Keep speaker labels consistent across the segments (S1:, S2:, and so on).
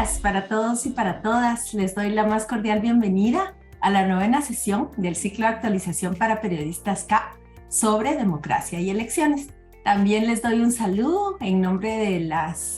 S1: días para todos y para todas. Les doy la más cordial bienvenida a la 9ª sesión del ciclo de actualización para periodistas CAP sobre democracia y elecciones. También les doy un saludo en nombre de las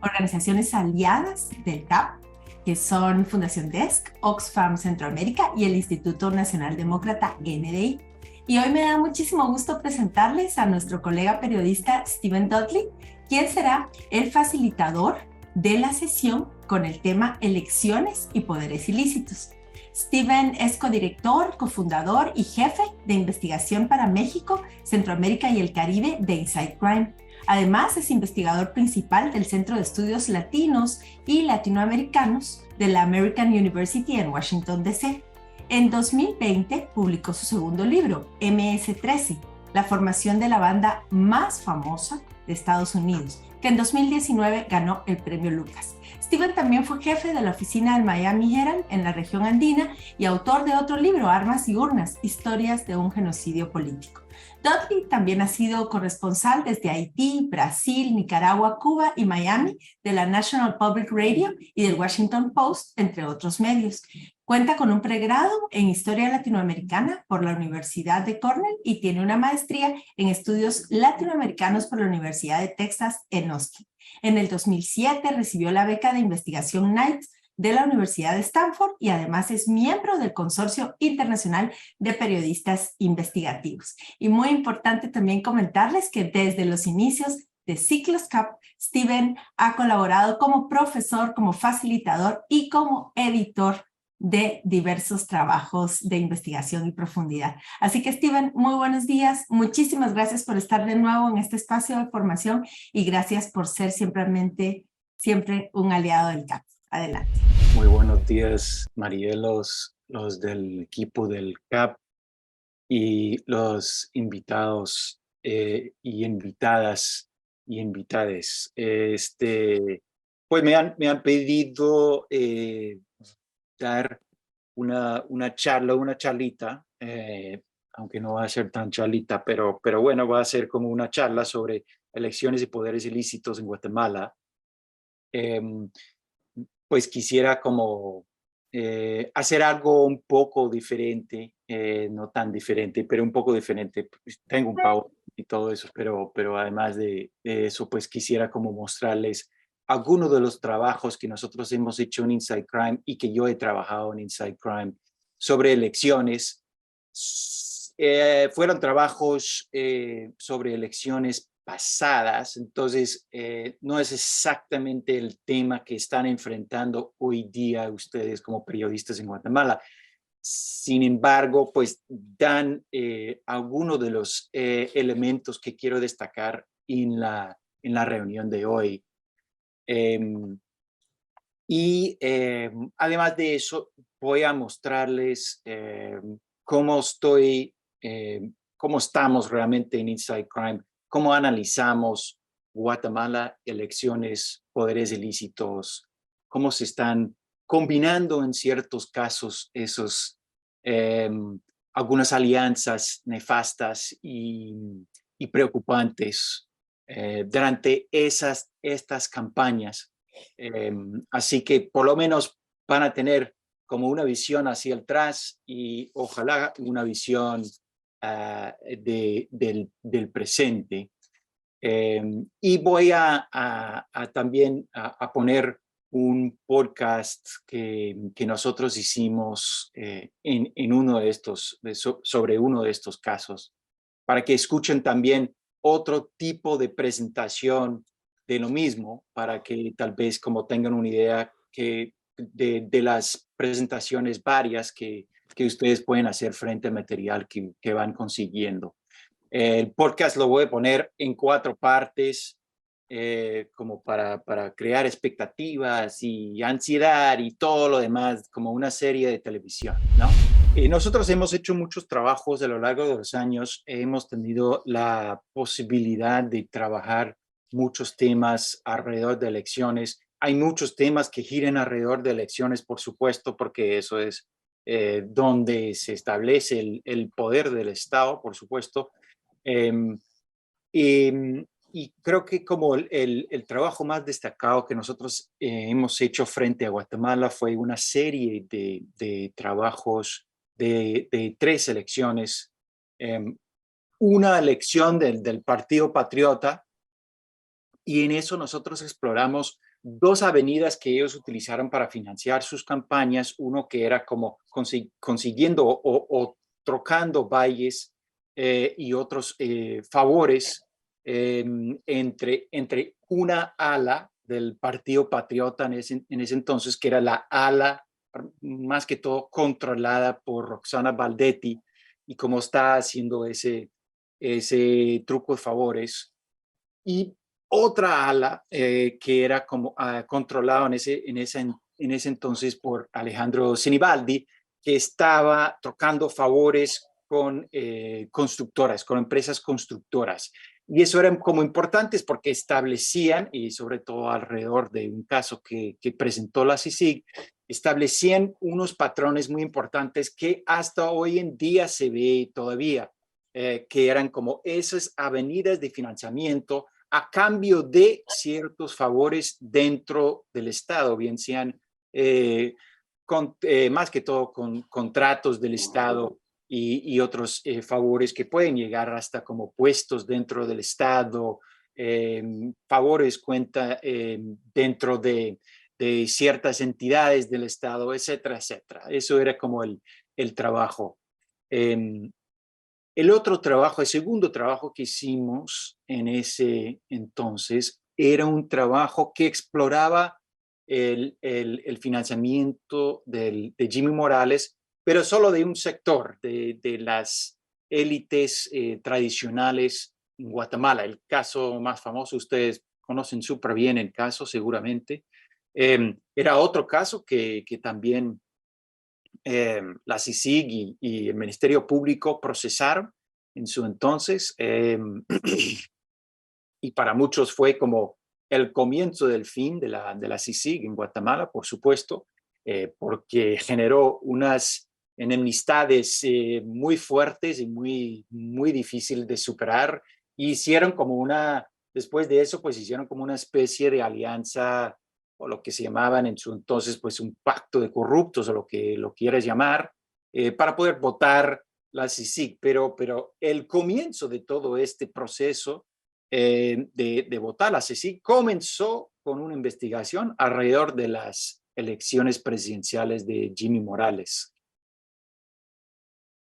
S1: organizaciones aliadas del CAP, que son Fundación DESC, Oxfam Centroamérica y el Instituto Nacional Demócrata, NDI. Y hoy me da muchísimo gusto presentarles a nuestro colega periodista Steven Dudley, quien será el facilitador de la sesión con el tema Elecciones y Poderes Ilícitos. Steven es codirector, cofundador y jefe de investigación para México, Centroamérica y el Caribe de Inside Crime. Además, es investigador principal del Centro de Estudios Latinos y Latinoamericanos de la American University en Washington, D.C. En 2020 publicó su segundo libro, MS-13, la formación de la banda más famosa de Estados Unidos, que en 2019 ganó el premio Lucas. Steven también fue jefe de la oficina del Miami Herald en la región andina y autor de otro libro, Armas y Urnas, historias de un genocidio político. Dudley también ha sido corresponsal desde Haití, Brasil, Nicaragua, Cuba y Miami de la National Public Radio y del Washington Post, entre otros medios. Cuenta con un pregrado en Historia Latinoamericana por la Universidad de Cornell y tiene una maestría en Estudios Latinoamericanos por la Universidad de Texas en Austin. En el 2007 recibió la beca de investigación Knight de la Universidad de Stanford y además es miembro del Consorcio Internacional de Periodistas Investigativos. Y muy importante también comentarles que desde los inicios de Ciclos CAP, Steven ha colaborado como profesor, como facilitador y como editor de diversos trabajos de investigación y profundidad. Así que, Steven, muy buenos días. Muchísimas gracias por estar de nuevo en este espacio de formación y gracias por ser siempre un aliado del CAP. Adelante.
S2: Muy buenos días, Marielos, los del equipo del CAP y los invitados y invitadas y invitades. Pues me han pedido dar una charlita, aunque no va a ser tan charlita, pero bueno, va a ser como una charla sobre elecciones y poderes ilícitos en Guatemala. Pues quisiera como hacer algo un poco diferente, no tan diferente, pero un poco diferente. Tengo un PowerPoint y todo eso, pero además de eso, pues quisiera como mostrarles algunos de los trabajos que nosotros hemos hecho en Inside Crime y que yo he trabajado en Inside Crime sobre elecciones. Fueron trabajos sobre elecciones pasadas, entonces no es exactamente el tema que están enfrentando hoy día ustedes como periodistas en Guatemala. Sin embargo, pues dan algunos de los elementos que quiero destacar en la reunión de hoy. Además de eso, voy a mostrarles cómo estamos realmente en Inside Crime, cómo analizamos Guatemala, elecciones, poderes ilícitos, cómo se están combinando en ciertos casos algunas alianzas nefastas y preocupantes durante estas campañas. Así que por lo menos van a tener como una visión hacia atrás y ojalá una visión del presente. Y voy también a poner un podcast que nosotros hicimos en uno de estos, sobre uno de estos casos, para que escuchen también otro tipo de presentación de lo mismo, para que tal vez como tengan una idea de las presentaciones varias que ustedes pueden hacer frente al material que van consiguiendo. El podcast lo voy a poner en 4 partes, como para crear expectativas y ansiedad y todo lo demás, como una serie de televisión, ¿no? Nosotros hemos hecho muchos trabajos a lo largo de los años, hemos tenido la posibilidad de trabajar muchos temas alrededor de elecciones. Hay muchos temas que giran alrededor de elecciones, por supuesto, porque eso es donde se establece el poder del Estado, por supuesto. y creo que como el trabajo más destacado que nosotros hemos hecho frente a Guatemala fue una serie de trabajos de 3 elecciones. Una elección del Partido Patriota, y en eso nosotros exploramos 2 avenidas que ellos utilizaron para financiar sus campañas. Uno que era como consiguiendo o trocando valles y otros favores entre una ala del Partido Patriota en ese entonces, que era la ala más que todo controlada por Roxana Baldetti, y cómo está haciendo ese truco de favores. Y otra ala que era como controlado en ese entonces por Alejandro Sinibaldi, que estaba tocando favores con constructoras, con empresas constructoras. Y eso eran como importantes porque establecían, y sobre todo alrededor de un caso que presentó la CICIG, establecían unos patrones muy importantes que hasta hoy en día se ve todavía, que eran como esas avenidas de financiamiento a cambio de ciertos favores dentro del Estado, bien sean más que todo con contratos del Estado y otros favores que pueden llegar hasta como puestos dentro del Estado, favores dentro de ciertas entidades del Estado, etcétera, etcétera. Eso era como el trabajo. El segundo trabajo que hicimos en ese entonces era un trabajo que exploraba el financiamiento de Jimmy Morales, pero solo de un sector, de las élites tradicionales en Guatemala. El caso más famoso, ustedes conocen súper bien el caso seguramente. Era otro caso que también la CICIG y el Ministerio Público procesaron en su entonces, y para muchos fue como el comienzo del fin de la CICIG en Guatemala, por supuesto, porque generó unas enemistades muy fuertes y muy difíciles de superar. Y hicieron como después de eso, pues hicieron como una especie de alianza, o lo que se llamaban en su entonces, pues un pacto de corruptos, o lo que lo quieras llamar, para poder votar la CICIG. Pero el comienzo de todo este proceso de votar la CICIG comenzó con una investigación alrededor de las elecciones presidenciales de Jimmy Morales.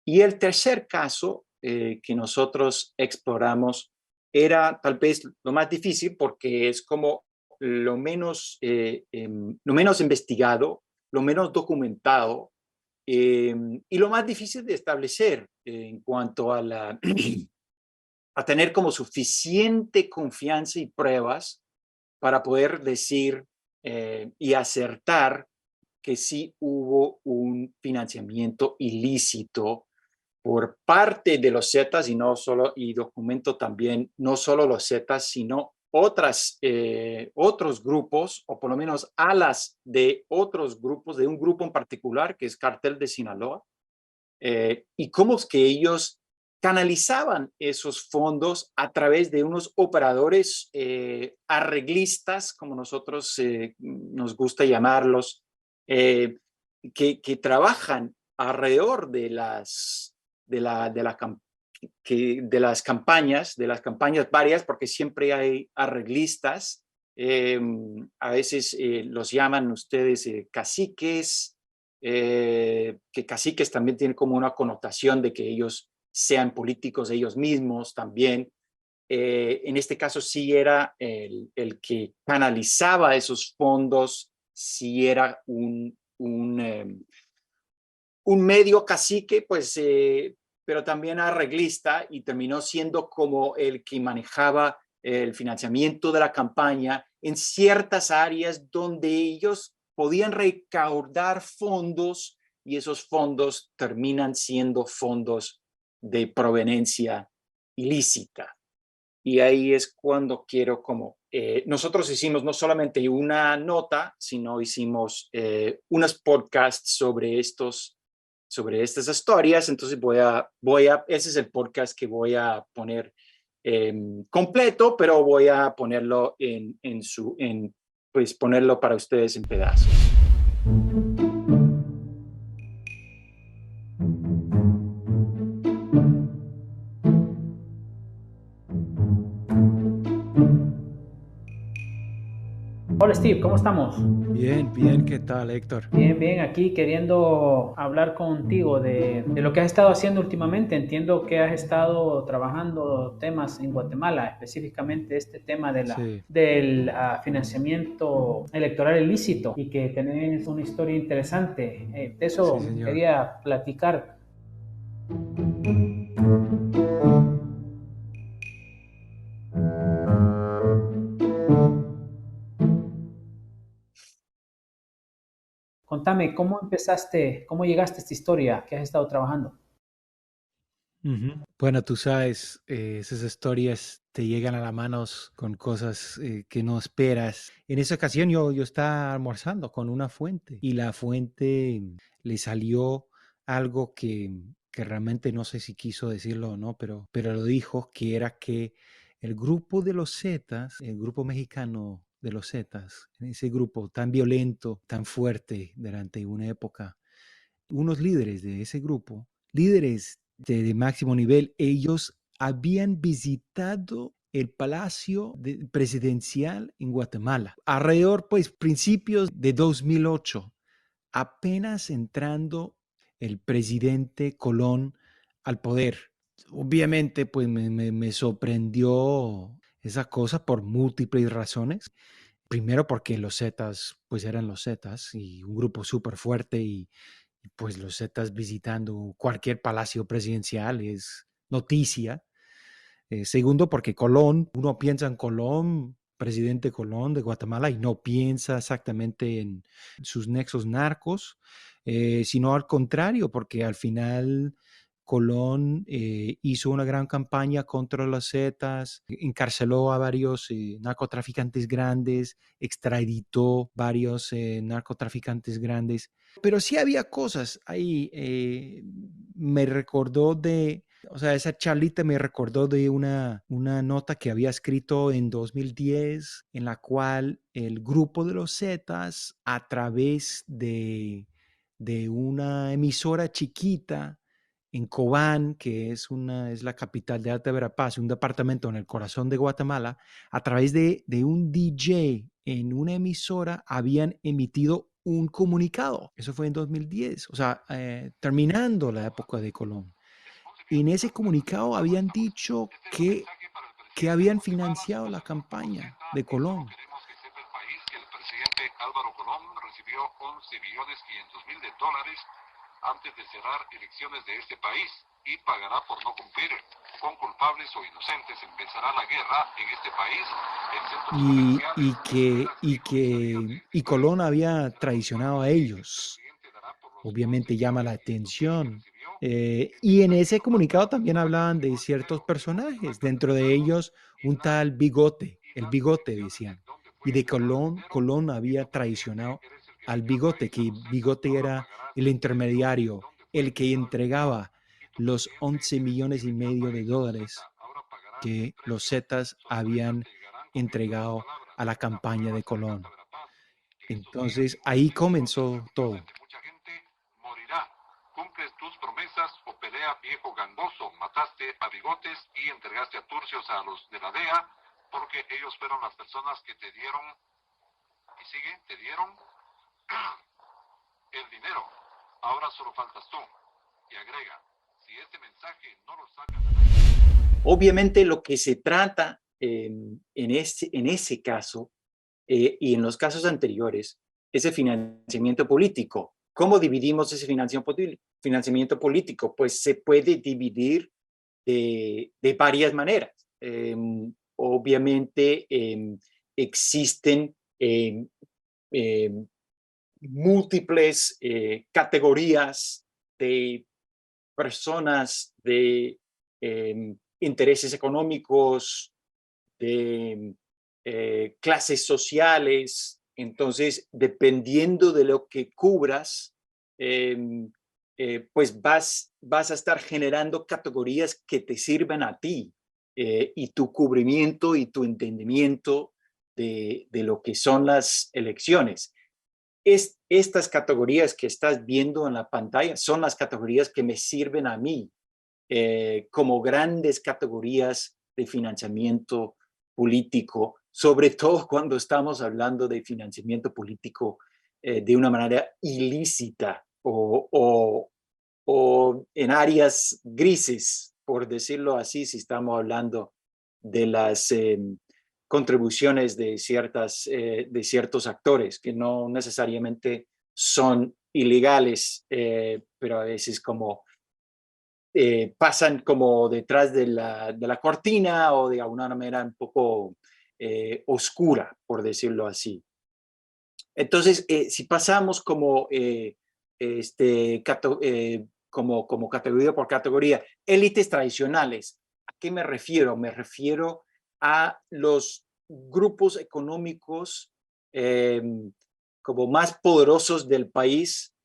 S2: Y el tercer caso que nosotros exploramos era tal vez lo más difícil, porque es como lo menos investigado, lo menos documentado, y lo más difícil de establecer en cuanto a a tener como suficiente confianza y pruebas para poder decir y acertar que sí hubo un financiamiento ilícito por parte de los Zetas, y no solo, y documento también, no solo los Zetas, sino otros grupos, o por lo menos alas de otros grupos, de un grupo en particular, que es Cartel de Sinaloa, y cómo es que ellos canalizaban esos fondos a través de unos operadores arreglistas, como nosotros nos gusta llamarlos, que trabajan alrededor de las campañas varias, porque siempre hay arreglistas. A veces los llaman ustedes caciques, que caciques también tienen como una connotación de que ellos sean políticos ellos mismos también. En este caso sí era el que canalizaba esos fondos, sí era un medio cacique, pues, pero también arreglista, y terminó siendo como el que manejaba el financiamiento de la campaña en ciertas áreas donde ellos podían recaudar fondos, y esos fondos terminan siendo fondos de proveniencia ilícita. Y ahí es cuando quiero nosotros hicimos no solamente una nota, sino hicimos unos podcasts sobre estas historias. Entonces ese es el podcast que voy a poner completo, pero voy a ponerlo pues ponerlo para ustedes en pedazos.
S3: Hola Steve, ¿cómo estamos?
S4: Bien, bien, ¿qué tal, Héctor?
S3: Bien, bien, aquí queriendo hablar contigo de lo que has estado haciendo últimamente. Entiendo que has estado trabajando temas en Guatemala, específicamente este tema
S4: Sí,
S3: del financiamiento electoral ilícito y que tenés una historia interesante. De
S4: sí,
S3: eso
S4: señor.
S3: quería platicar. Contame, ¿cómo empezaste, cómo llegaste a esta historia que has estado trabajando?
S4: Ujú. Bueno, tú sabes, esas historias te llegan a las manos con cosas que no esperas. En esa ocasión yo estaba almorzando con una fuente y la fuente le salió algo que realmente no sé si quiso decirlo o no, pero lo dijo, que era que el grupo de los Zetas, el grupo mexicano de los Zetas, ese grupo tan violento, tan fuerte durante una época, unos líderes de ese grupo, líderes de máximo nivel, ellos habían visitado el Palacio Presidencial en Guatemala, alrededor, pues, principios de 2008, apenas entrando el presidente Colón al poder. Obviamente, pues, me sorprendió esa cosa por múltiples razones. Primero porque los Zetas, pues eran los Zetas y un grupo súper fuerte y pues los Zetas visitando cualquier palacio presidencial es noticia. Segundo, porque Colón, uno piensa en Colón, presidente Colón de Guatemala, y no piensa exactamente en sus nexos narcos, sino al contrario, porque al final Colón hizo una gran campaña contra los Zetas, encarceló a varios narcotraficantes grandes, extraditó varios narcotraficantes grandes. Pero sí había cosas ahí. Me recordó de, o sea, esa charlita me recordó de una nota que había escrito en 2010, en la cual el grupo de los Zetas, a través de una emisora chiquita en Cobán, que es la capital de Alta Verapaz, un departamento en el corazón de Guatemala, a través de un DJ en una emisora habían emitido un comunicado. Eso fue en 2010, o sea, terminando la época de Colón. En ese comunicado habían dicho que habían financiado la campaña de Colón.
S5: Queremos que sepa el país que el presidente Álvaro Colón recibió 11.500.000 de dólares antes de cerrar elecciones de este país y pagará por no cumplir. Con culpables o inocentes empezará la guerra en este país.
S4: Y Colón había traicionado a ellos. Obviamente llama la atención. Y en ese comunicado también hablaban de ciertos personajes, dentro de ellos un tal Bigote, el Bigote decían, y de Colón había traicionado al Bigote, que Bigote era el intermediario, el que entregaba los 11,5 millones de dólares que los Zetas habían entregado a la campaña de Colón. Entonces ahí comenzó todo.
S5: Cumples tus promesas o pelea, viejo gangoso. Mataste a Bigotes y entregaste a turcios a los de la DEA porque ellos fueron las personas que te dieron, y sigue, te dieron el dinero. Ahora solo faltas tú. Y agrega, si este mensaje no lo sacas de la...
S2: Obviamente lo que se trata en ese caso y en los casos anteriores es el financiamiento político. ¿Cómo dividimos ese financiamiento político? Pues se puede dividir de varias maneras. Obviamente existen múltiples categorías de personas, de intereses económicos, de clases sociales. Entonces, dependiendo de lo que cubras, pues vas a estar generando categorías que te sirvan a ti. y tu cubrimiento y tu entendimiento de lo que son las elecciones. Estas categorías que estás viendo en la pantalla son las categorías que me sirven a mí como grandes categorías de financiamiento político, sobre todo cuando estamos hablando de financiamiento político de una manera ilícita o en áreas grises, por decirlo así, si estamos hablando de las contribuciones de ciertos actores que no necesariamente son ilegales, pero a veces como pasan como detrás de la cortina o de alguna manera un poco oscura, por decirlo así. Entonces, si pasamos como, como categoría por categoría, élites tradicionales, ¿a qué me refiero? Me refiero a los grupos económicos como más poderosos del país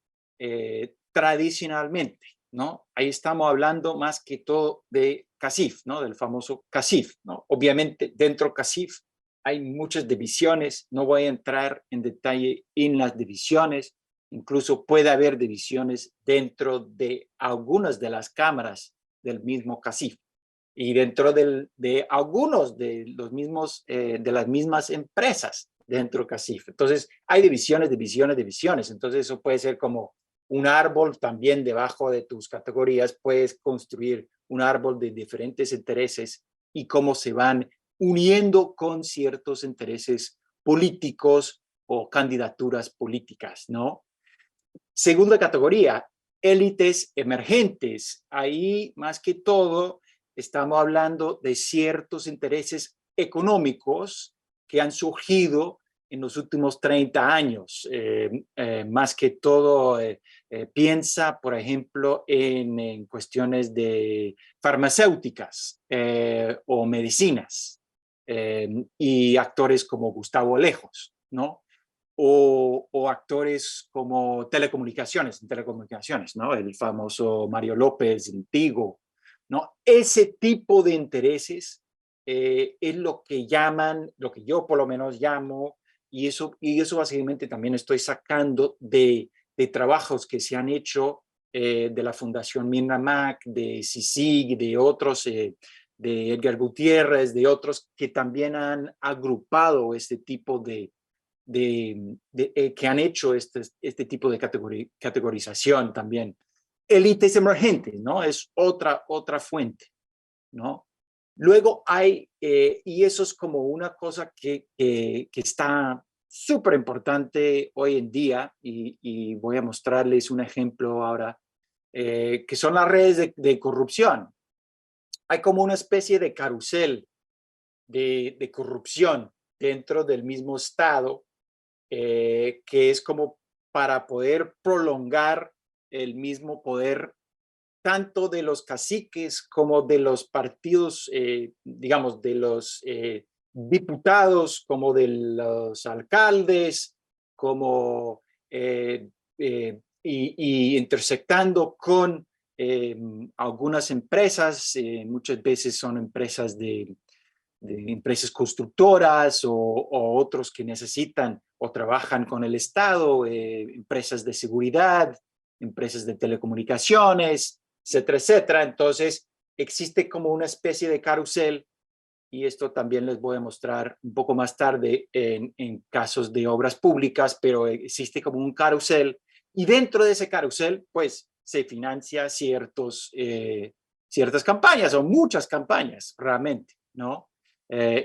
S2: tradicionalmente, ¿no? Ahí estamos hablando más que todo de CACIF, ¿no? Del famoso CACIF, ¿no? Obviamente, dentro de CACIF hay muchas divisiones, no voy a entrar en detalle en las divisiones, incluso puede haber divisiones dentro de algunas de las cámaras del mismo CACIF y dentro de algunos de los mismos, de las mismas empresas dentro de CACIF. Entonces, hay divisiones. Entonces, eso puede ser como un árbol también debajo de tus categorías. Puedes construir un árbol de diferentes intereses y cómo se van uniendo con ciertos intereses políticos o candidaturas políticas, ¿no? Segunda categoría, élites emergentes. Ahí, más que todo, estamos hablando de ciertos intereses económicos que han surgido en los últimos 30 años. Más que todo, piensa, por ejemplo, en cuestiones de farmacéuticas o medicinas y actores como Gustavo Lejos, ¿no? O actores como telecomunicaciones, ¿no? El famoso Mario López, el Tigo, ¿no? Ese tipo de intereses es lo que llaman, lo que yo por lo menos llamo, y eso básicamente también estoy sacando de trabajos que se han hecho de la Fundación Minamac, de CICIG, de otros, de Edgar Gutiérrez, de otros que también han agrupado este tipo que han hecho este tipo de categorización también. Élites emergentes, ¿no? Es otra fuente, ¿no? Luego hay, y eso es como una cosa que está súper importante hoy en día, y voy a mostrarles un ejemplo ahora, que son las redes de corrupción. Hay como una especie de carrusel de corrupción dentro del mismo Estado, que es como para poder prolongar el mismo poder tanto de los caciques como de los partidos, digamos, de los diputados, como de los alcaldes, como y intersectando con algunas empresas, muchas veces son empresas de empresas constructoras o otros que necesitan o trabajan con el Estado, empresas de seguridad, empresas de telecomunicaciones, etcétera, etcétera. Entonces, existe como una especie de carrusel, y esto también les voy a mostrar un poco más tarde en casos de obras públicas, pero existe como un carrusel, y dentro de ese carrusel, pues, se financia ciertas campañas o muchas campañas, realmente, ¿no?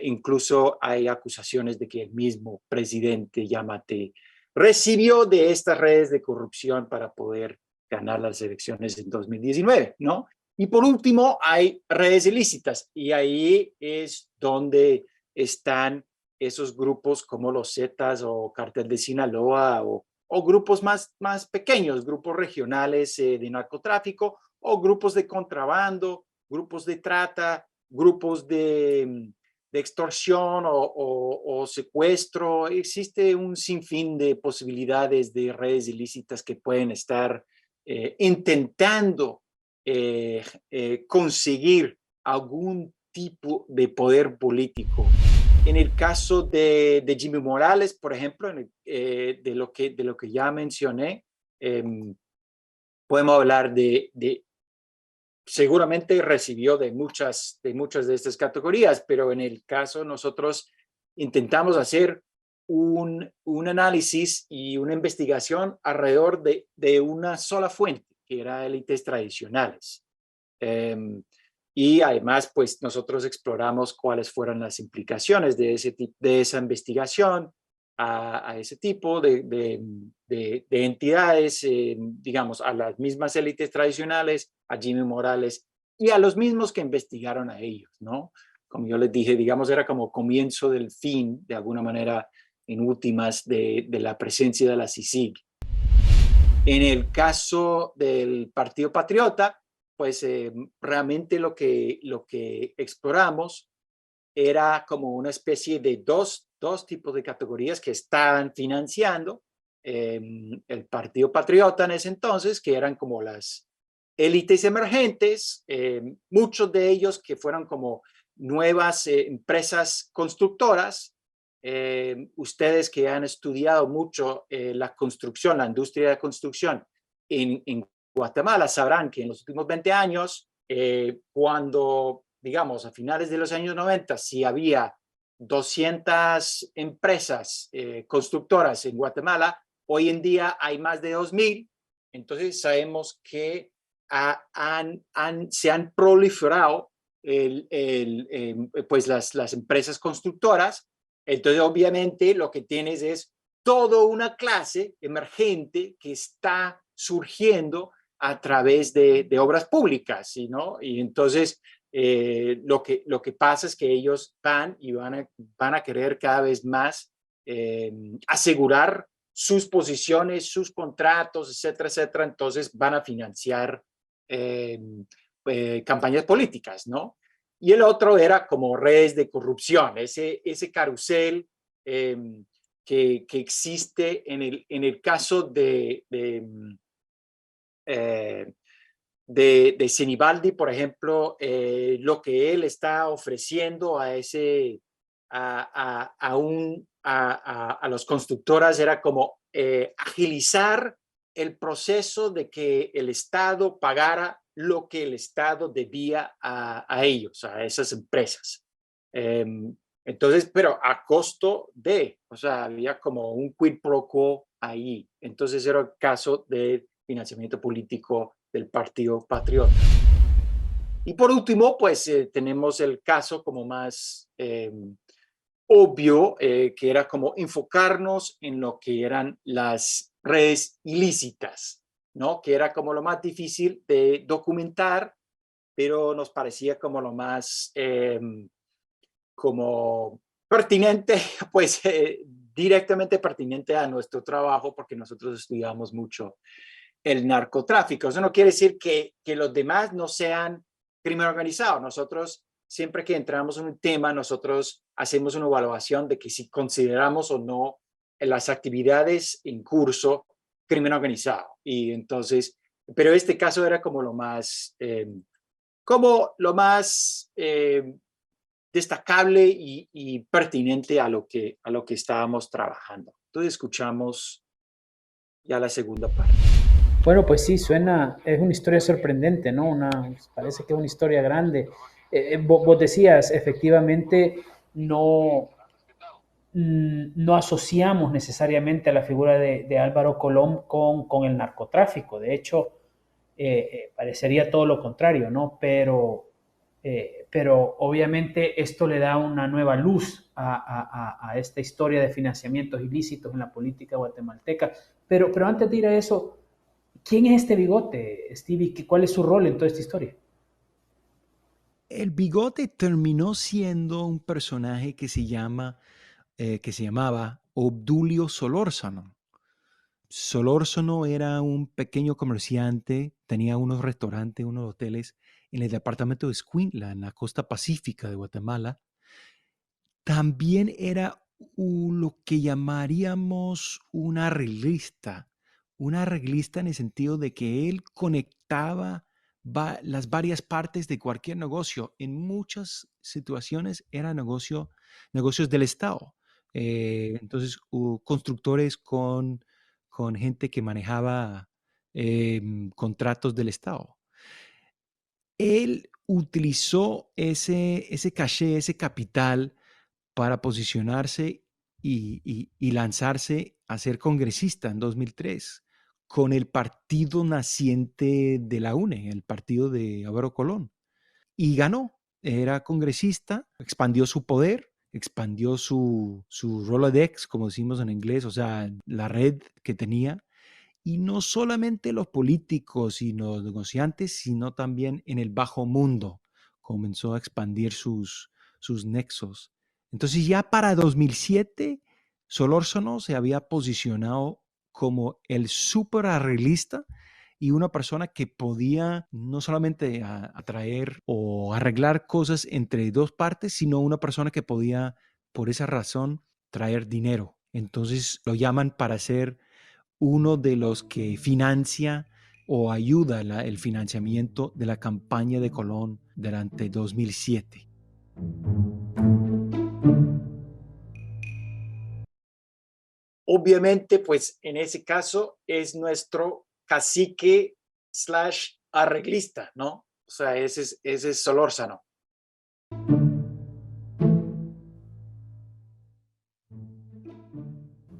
S2: Incluso hay acusaciones de que el mismo presidente Giammattei recibió de estas redes de corrupción para poder ganar las elecciones en 2019, ¿no? Y por último, hay redes ilícitas, y ahí es donde están esos grupos como los Zetas o Cartel de Sinaloa o grupos más pequeños, grupos regionales de narcotráfico o grupos de contrabando, grupos de trata, grupos de extorsión o secuestro. Existe un sinfín de posibilidades de redes ilícitas que pueden estar intentando conseguir algún tipo de poder político. En el caso de Jimmy Morales, por ejemplo, de lo que ya mencioné, podemos hablar seguramente recibió de muchas de estas categorías, pero en el caso nosotros intentamos hacer un análisis y una investigación alrededor de una sola fuente, que era élites tradicionales. Y además, pues nosotros exploramos cuáles fueron las implicaciones de esa investigación a ese tipo de entidades, digamos, a las mismas élites tradicionales, a Jimmy Morales y a los mismos que investigaron a ellos, ¿no? Como yo les dije, digamos, era como comienzo del fin, de alguna manera, en últimas, de la presencia de la CICIG. En el caso del Partido Patriota, pues realmente lo que exploramos era como una especie de dos tipos de categorías que estaban financiando el Partido Patriota en ese entonces, que eran como las élites emergentes, muchos de ellos que fueron como nuevas empresas constructoras. Ustedes que han estudiado mucho la construcción, la industria de construcción en Guatemala, sabrán que en los últimos 20 años, cuando, digamos, a finales de los años 90, si había 200 empresas constructoras en Guatemala, hoy en día hay más de 2,000. Entonces sabemos que se han proliferado pues las empresas constructoras. Entonces, obviamente, lo que tienes es toda una clase emergente que está surgiendo a través de obras públicas, ¿no? Y entonces, lo que pasa es que ellos van a querer cada vez más asegurar sus posiciones, sus contratos, etcétera, etcétera. Entonces, van a financiar campañas políticas, ¿no? Y el otro era como redes de corrupción, ese carrusel que existe en el caso de Sinibaldi, por ejemplo, lo que él está ofreciendo a los constructoras era como agilizar el proceso de que el Estado pagara lo que el Estado debía a ellos, a esas empresas. Entonces, pero a costo o sea, había como un quid pro quo ahí. Entonces era el caso de financiamiento político del Partido Patriota. Y por último, pues tenemos el caso como más obvio, que era como enfocarnos en lo que eran las redes ilícitas, ¿no? Que era como lo más difícil de documentar, pero nos parecía como lo más como pertinente, pues directamente pertinente a nuestro trabajo, porque nosotros estudiamos mucho el narcotráfico. Eso no quiere decir que los demás no sean crimen organizado. Nosotros, siempre que entramos en un tema, nosotros hacemos una evaluación de que si consideramos o no las actividades en curso crimen organizado. Y entonces, pero este caso era como lo más destacable y pertinente a lo que estábamos trabajando. Entonces escuchamos ya la segunda parte.
S3: Bueno, pues sí, es una historia sorprendente, ¿no? Parece que es una historia grande. Vos decías, efectivamente, no asociamos necesariamente a la figura de Álvaro Colón con el narcotráfico. De hecho, parecería todo lo contrario, ¿no? Pero obviamente esto le da una nueva luz a esta historia de financiamientos ilícitos en la política guatemalteca. Pero antes de ir a eso, ¿quién es este Bigote, Stevie? ¿Cuál es su rol en toda esta historia?
S4: El Bigote terminó siendo un personaje que se llamaba Obdulio Solórzano. Solórzano era un pequeño comerciante, tenía unos restaurantes, unos hoteles en el departamento de Escuintla, en la costa pacífica de Guatemala. También era lo que llamaríamos un arreglista en el sentido de que él conectaba las varias partes de cualquier negocio. En muchas situaciones eran negocios del Estado. Entonces, constructores con gente que manejaba contratos del Estado. Él utilizó ese caché, ese capital para posicionarse y lanzarse a ser congresista en 2003 con el partido naciente de la UNE, el partido de Álvaro Colón. Y ganó. Era congresista, expandió su poder, expandió su Rolodex, como decimos en inglés, o sea, la red que tenía. Y no solamente los políticos y los negociantes, sino también en el bajo mundo comenzó a expandir sus nexos. Entonces ya para 2007, Solórzano se había posicionado como el súper arreglista y una persona que podía no solamente atraer o arreglar cosas entre dos partes, sino una persona que podía, por esa razón, traer dinero. Entonces lo llaman para ser uno de los que financia o ayuda el financiamiento de la campaña de Colón durante 2007.
S2: Obviamente, pues en ese caso es nuestro cacique / arreglista, ¿no? O sea, ese es Solórzano.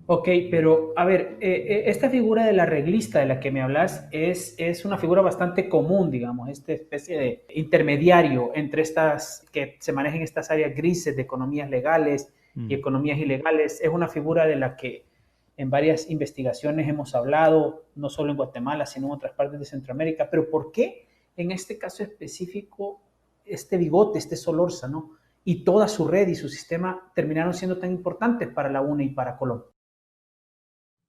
S3: Ok, pero a ver, esta figura del arreglista de la que me hablas es una figura bastante común, digamos, esta especie de intermediario entre estas, que se manejan estas áreas grises de economías legales y economías ilegales. Es una figura de la que en varias investigaciones hemos hablado, no solo en Guatemala, sino en otras partes de Centroamérica. Pero ¿por qué en este caso específico este bigote, este Solórzano y toda su red y su sistema terminaron siendo tan importantes para la UNE y para Colombia?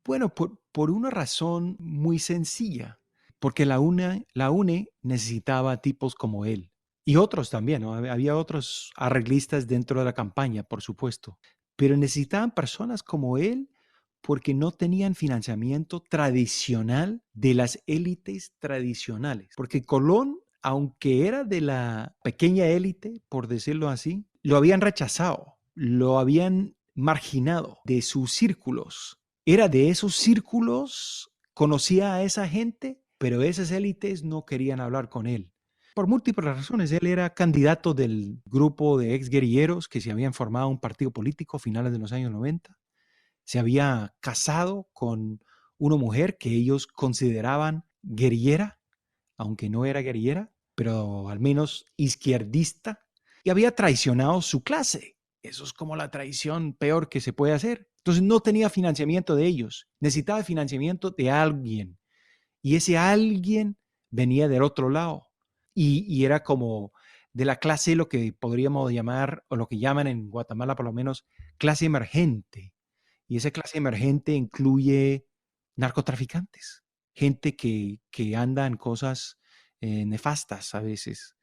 S4: Bueno, por una razón muy sencilla, porque la UNE necesitaba tipos como él y otros también, ¿no? Había otros arreglistas dentro de la campaña, por supuesto, pero necesitaban personas como él porque no tenían financiamiento tradicional de las élites tradicionales, porque Colón, aunque era de la pequeña élite, por decirlo así, lo habían rechazado, lo habían marginado de sus círculos. Era de esos círculos, conocía a esa gente, pero esas élites no querían hablar con él. Por múltiples razones, él era candidato del grupo de exguerrilleros que se habían formado un partido político a finales de los años 90. Se había casado con una mujer que ellos consideraban guerrillera, aunque no era guerrillera, pero al menos izquierdista, y había traicionado su clase. Eso es como la traición peor que se puede hacer. Entonces no tenía financiamiento de ellos, necesitaba financiamiento de alguien, y ese alguien venía del otro lado, y era como de la clase, lo que podríamos llamar, o lo que llaman en Guatemala por lo menos, clase emergente. Y esa clase emergente incluye narcotraficantes, gente que anda en cosas nefastas a veces.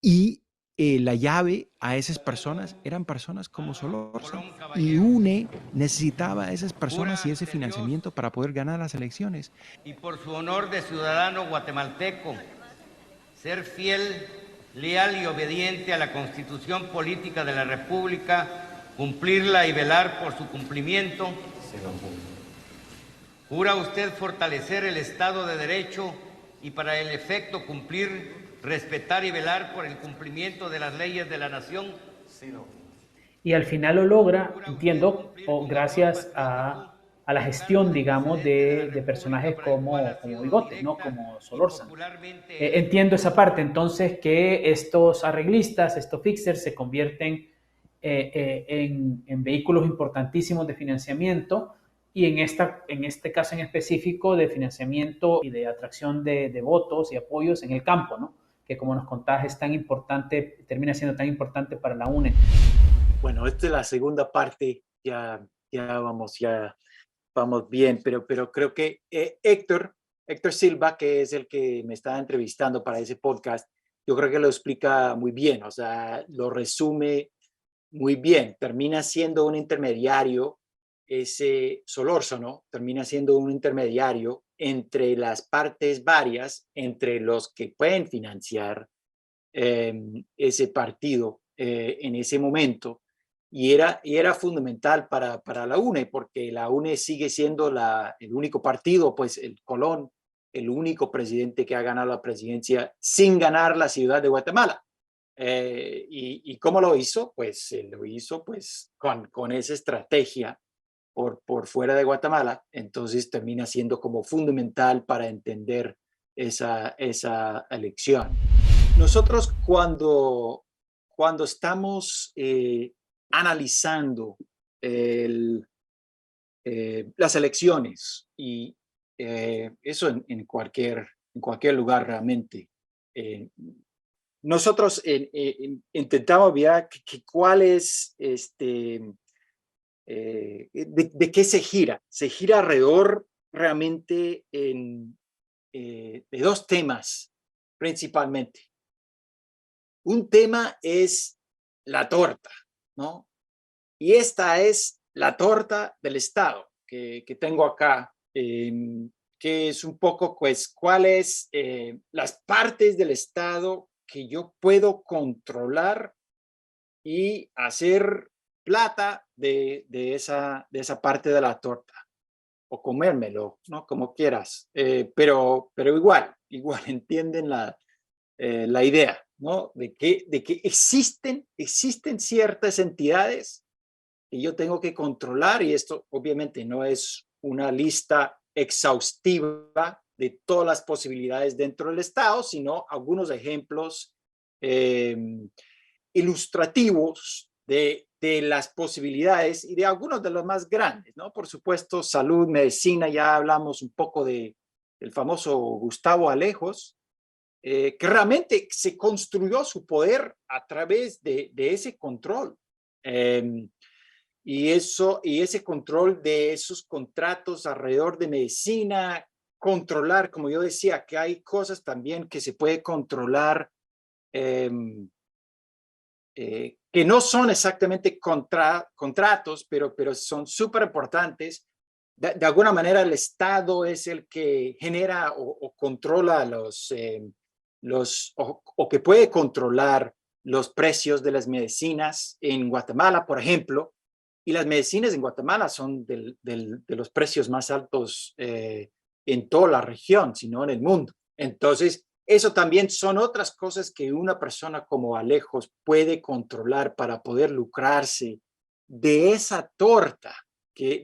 S4: Y la llave a esas personas eran personas como Solórzano. Y UNE necesitaba a esas personas y ese financiamiento para poder ganar las elecciones.
S6: Y por su honor de ciudadano guatemalteco, ser fiel, leal y obediente a la Constitución Política de la República, cumplirla y velar por su cumplimiento. ¿Jura usted fortalecer el Estado de Derecho y para el efecto cumplir, respetar y velar por el cumplimiento de las leyes de la nación?
S3: Y al final lo logra, entiendo, gracias a la gestión, digamos, de personajes como Bigote, ¿no? Como Solórzano. Entiendo esa parte, entonces, que estos arreglistas, estos fixers, se convierten en vehículos importantísimos de financiamiento y en este caso en específico de financiamiento y de atracción de votos y apoyos en el campo, ¿no? Que como nos contás es tan importante, termina siendo tan importante para la UNE.
S2: Bueno, esta es la segunda parte, ya vamos bien, pero creo que Héctor Silva, que es el que me está entrevistando para ese podcast, yo creo que lo explica muy bien, o sea, lo resume muy bien. Termina siendo un intermediario, ese Solórzano, termina siendo un intermediario entre las partes varias, entre los que pueden financiar ese partido en ese momento, y era fundamental para la UNE, porque la UNE sigue siendo el único partido, pues el Colón, el único presidente que ha ganado la presidencia sin ganar la ciudad de Guatemala. ¿Y cómo lo hizo? Pues lo hizo pues con esa estrategia por fuera de Guatemala. Entonces termina siendo como fundamental para entender esa elección. Nosotros cuando estamos analizando las elecciones, y eso en cualquier lugar realmente, nosotros intentamos ver cuál es de qué se gira. Se gira alrededor realmente de dos temas principalmente. Un tema es la torta, ¿no? Y esta es la torta del Estado que tengo acá, que es un poco, pues, cuáles las partes del Estado que yo puedo controlar y hacer plata de esa parte de la torta, o comérmelo, ¿no? Como quieras, pero igual entienden la idea, ¿no? De que existen ciertas entidades que yo tengo que controlar, y esto obviamente no es una lista exhaustiva de todas las posibilidades dentro del Estado, sino algunos ejemplos ilustrativos de las posibilidades y de algunos de los más grandes, ¿no? Por supuesto, salud, medicina, ya hablamos un poco del famoso Gustavo Alejos, que realmente se construyó su poder a través de ese control. Y ese control de esos contratos alrededor de medicina, controlar, como yo decía, que hay cosas también que se puede controlar, que no son exactamente contratos, pero son súper importantes. De alguna manera el Estado es el que genera o controla o que puede controlar los precios de las medicinas en Guatemala, por ejemplo. Y las medicinas en Guatemala son de los precios más altos en toda la región, sino en el mundo. Entonces, eso también son otras cosas que una persona como Alejos puede controlar para poder lucrarse de esa torta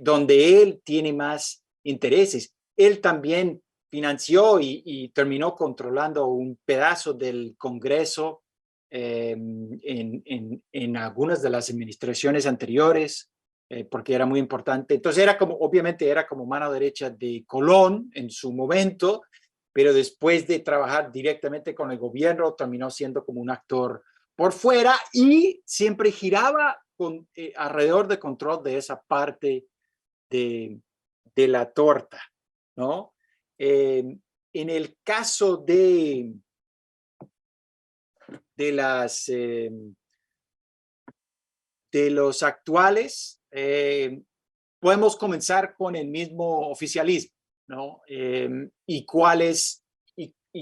S2: donde él tiene más intereses. Él también financió y terminó controlando un pedazo del Congreso en algunas de las administraciones anteriores, porque era muy importante. Entonces obviamente era como mano derecha de Colón en su momento, pero después de trabajar directamente con el gobierno, terminó siendo como un actor por fuera y siempre giraba alrededor de control de esa parte de la torta, ¿no? En el caso de los actuales, podemos comenzar con el mismo oficialismo, ¿no? Y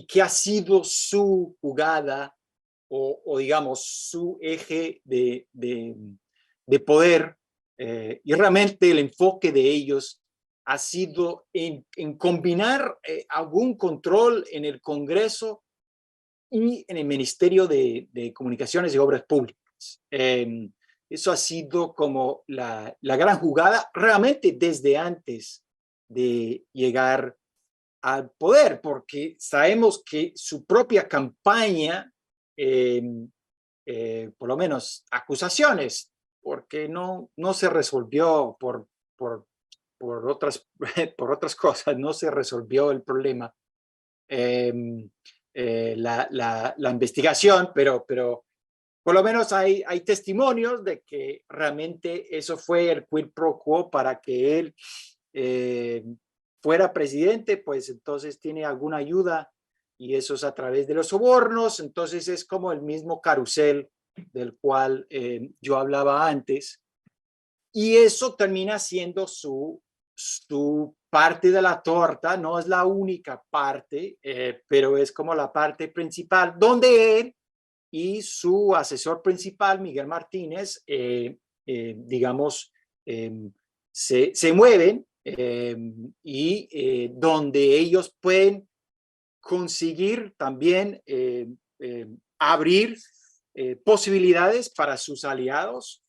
S2: qué ha sido su jugada o digamos su eje de poder, y realmente el enfoque de ellos ha sido en combinar algún control en el Congreso y en el Ministerio de Comunicaciones y Obras Públicas. Eso ha sido como la gran jugada realmente desde antes de llegar al poder, porque sabemos que su propia campaña, por lo menos acusaciones, porque no se resolvió por otras cosas, no se resolvió el problema, la investigación, pero por lo menos hay testimonios de que realmente eso fue el quid pro quo para que él fuera presidente, pues entonces tiene alguna ayuda y eso es a través de los sobornos. Entonces es como el mismo carrusel del cual yo hablaba antes, y eso termina siendo su parte de la torta, no es la única parte, pero es como la parte principal, donde él y su asesor principal, Miguel Martínez, digamos, se mueven y donde ellos pueden conseguir también abrir posibilidades para sus aliados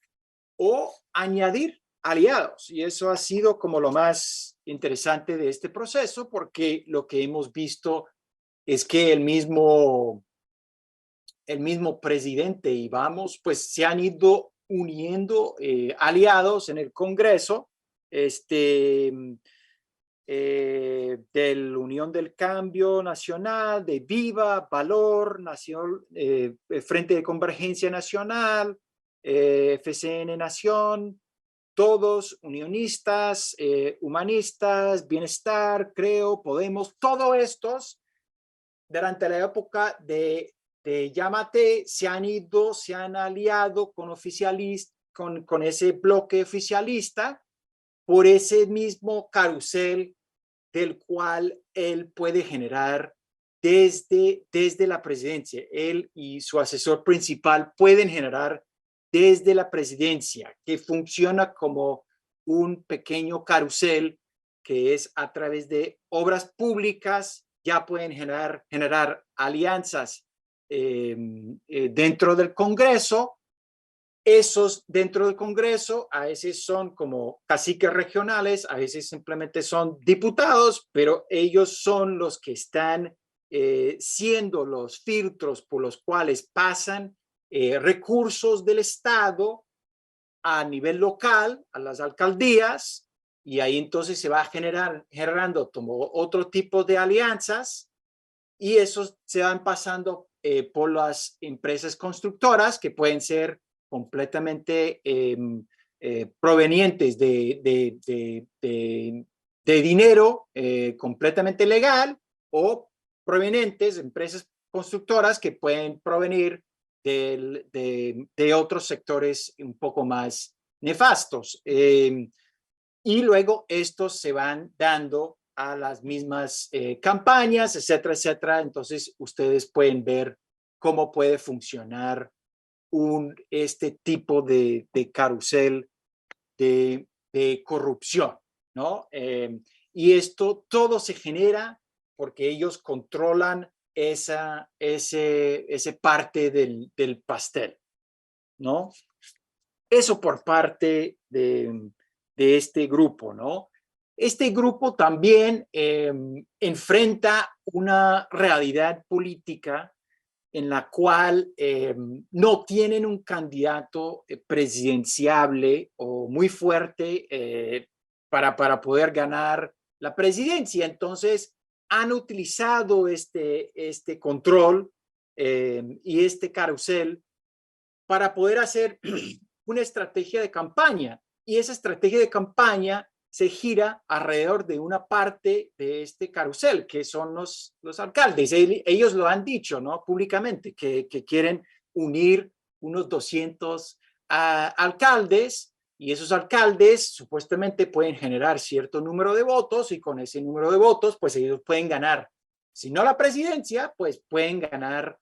S2: o añadir aliados. Y eso ha sido como lo más interesante de este proceso, porque lo que hemos visto es que el mismo presidente y Vamos, pues se han ido uniendo aliados en el Congreso, de la Unión del Cambio Nacional, de Viva, Valor, Frente de Convergencia Nacional, FCN Nación, todos unionistas, humanistas, Bienestar, Creo, Podemos, todos estos durante la época de Yamatei se han aliado con con ese bloque oficialista por ese mismo carrusel del cual él puede generar desde la presidencia. Él y su asesor principal pueden generar desde la presidencia, que funciona como un pequeño carrusel que es a través de obras públicas. Ya pueden generar alianzas dentro del Congreso. Esos dentro del Congreso a veces son como caciques regionales, a veces simplemente son diputados, pero ellos son los que están siendo los filtros por los cuales pasan recursos del Estado a nivel local, a las alcaldías, y ahí entonces se va generando como otro tipo de alianzas, y esos se van pasando por las empresas constructoras, que pueden ser completamente provenientes de dinero completamente legal, o provenientes de empresas constructoras que pueden provenir de otros sectores un poco más nefastos. Y luego estos se van dando a las mismas campañas, etcétera, etcétera. Entonces ustedes pueden ver cómo puede funcionar este tipo de carrusel de corrupción, ¿no? Y esto todo se genera porque ellos controlan ese parte del pastel, ¿no? Eso por parte de este grupo, ¿no? Este grupo también enfrenta una realidad política en la cual no tienen un candidato presidenciable o muy fuerte para poder ganar la presidencia. Entonces, han utilizado este control y este carrusel para poder hacer una estrategia de campaña. Y esa estrategia de campaña se gira alrededor de una parte de este carrusel, que son los alcaldes. Ellos lo han dicho, ¿no? Públicamente, que quieren unir unos 200 alcaldes, y esos alcaldes supuestamente pueden generar cierto número de votos, y con ese número de votos, pues ellos pueden ganar, si no la presidencia, pues pueden ganar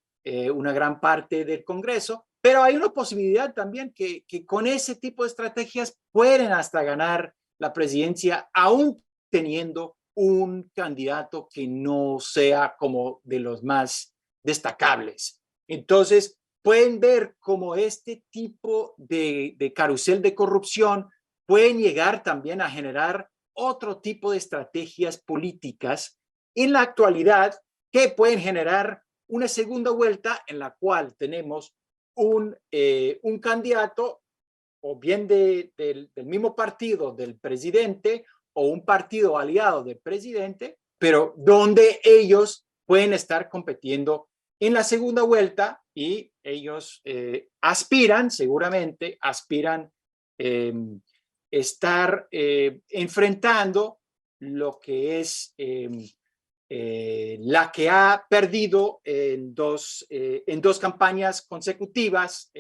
S2: una gran parte del Congreso. Pero hay una posibilidad también que con ese tipo de estrategias pueden hasta ganar la presidencia, aún teniendo un candidato que no sea como de los más destacables. Entonces, pueden ver cómo este tipo de carrusel de corrupción pueden llegar también a generar otro tipo de estrategias políticas en la actualidad, que pueden generar una segunda vuelta en la cual tenemos un candidato o bien del mismo partido del presidente o un partido aliado del presidente, pero donde ellos pueden estar compitiendo en la segunda vuelta, y ellos seguramente aspiran estar enfrentando lo que es la que ha perdido en dos campañas consecutivas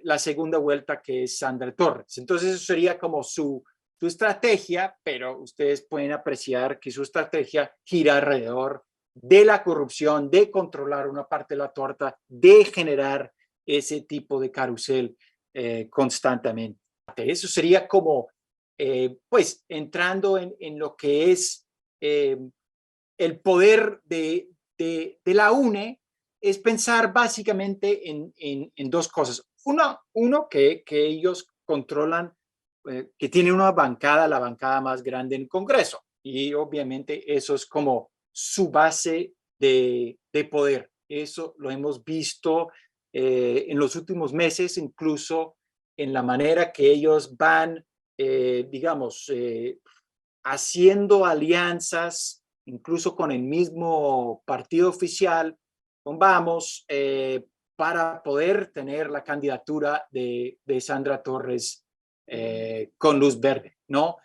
S2: la segunda vuelta, que es Sandra Torres. Entonces eso sería como su su estrategia, pero ustedes pueden apreciar que su estrategia gira alrededor de la corrupción, de controlar una parte de la torta, de generar ese tipo de carrusel constantemente. Eso sería como, pues, entrando en lo que es el poder de la UNE, es pensar básicamente en dos cosas. Uno que ellos controlan, que tiene una bancada, la bancada más grande en el Congreso, y obviamente eso es como su base de poder. Eso lo hemos visto en los últimos meses, incluso en la manera que ellos van, digamos, haciendo alianzas, incluso con el mismo partido oficial, con Vamos, para poder tener la candidatura de Sandra Torres con luz verde, ¿no?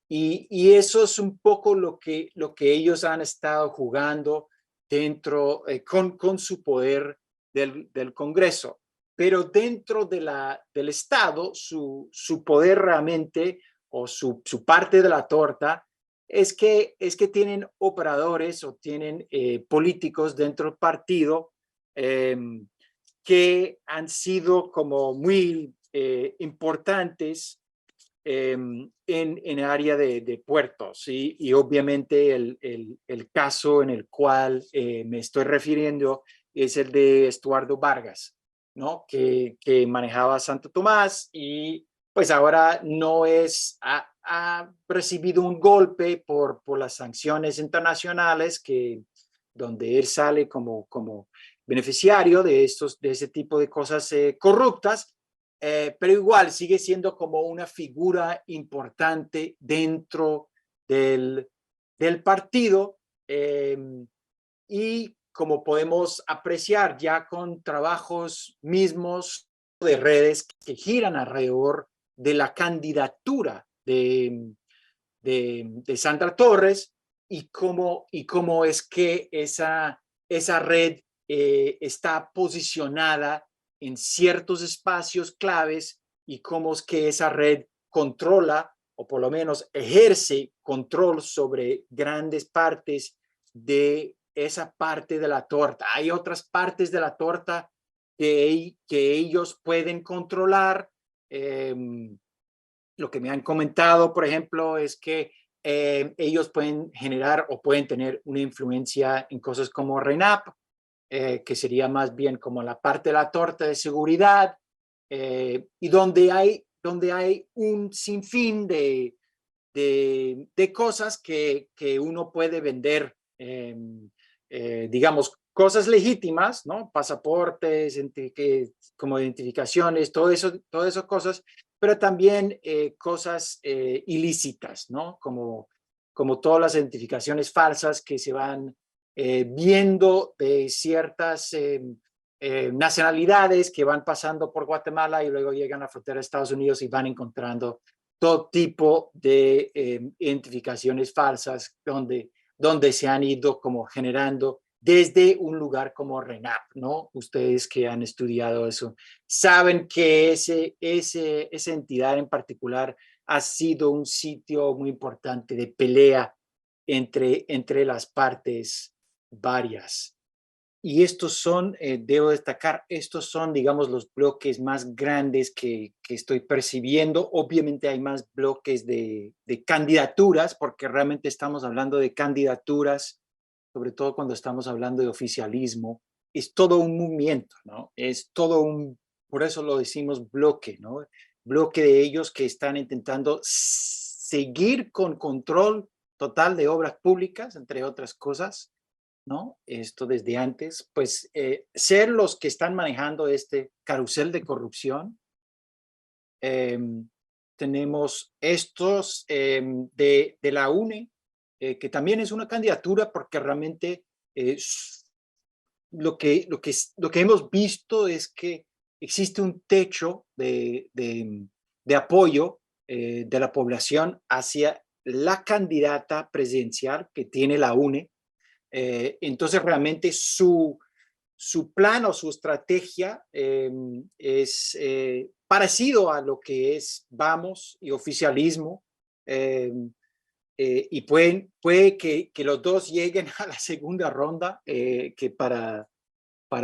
S2: Y eso es un poco lo que ellos han estado jugando dentro, con su poder del Congreso. Pero dentro del Estado, su poder realmente, o su parte de la torta, es que tienen operadores o tienen políticos dentro del partido que han sido como muy importantes en el área de puertos. Y obviamente el caso en el cual me estoy refiriendo es el de Estuardo Vargas, ¿no? Que manejaba Santo Tomás y pues ahora no es, ha recibido un golpe por las sanciones internacionales, donde él sale como beneficiario de ese tipo de cosas corruptas. Pero igual sigue siendo como una figura importante dentro del partido, y como podemos apreciar ya con trabajos mismos de redes que giran alrededor de la candidatura de Sandra Torres, y cómo es que esa red está posicionada en ciertos espacios claves, y cómo es que esa red controla, o por lo menos ejerce control sobre grandes partes de esa parte de la torta. Hay otras partes de la torta que ellos pueden controlar. Lo que me han comentado, por ejemplo, es que ellos pueden generar o pueden tener una influencia en cosas como RENAP, que sería más bien como la parte de la torta de seguridad, y donde hay un sinfín de cosas que uno puede vender, digamos, cosas legítimas, ¿no? Pasaportes, como identificaciones, todas esas cosas, pero también cosas ilícitas, ¿no? Como todas las identificaciones falsas que se van viendo de ciertas nacionalidades que van pasando por Guatemala y luego llegan a la frontera de Estados Unidos y van encontrando todo tipo de identificaciones falsas donde se han ido como generando desde un lugar como RENAP, ¿no? Ustedes que han estudiado eso saben que esa entidad en particular ha sido un sitio muy importante de pelea entre las partes varias. Y estos son, debo destacar, estos son, digamos, los bloques más grandes que estoy percibiendo. Obviamente hay más bloques de candidaturas, porque realmente estamos hablando de candidaturas, sobre todo cuando estamos hablando de oficialismo. Es todo un movimiento, ¿no? Es todo por eso lo decimos bloque, ¿no? Bloque de ellos que están intentando seguir con control total de obras públicas, entre otras cosas, ¿no? Esto desde antes, pues ser los que están manejando este carrusel de corrupción. Tenemos estos de la UNE, que también es una candidatura, porque realmente lo que hemos visto es que existe un techo de apoyo de la población hacia la candidata presidencial que tiene la UNE. Entonces realmente su plan o su estrategia es parecido a lo que es Vamos y oficialismo, y puede que los dos lleguen a la segunda ronda, que para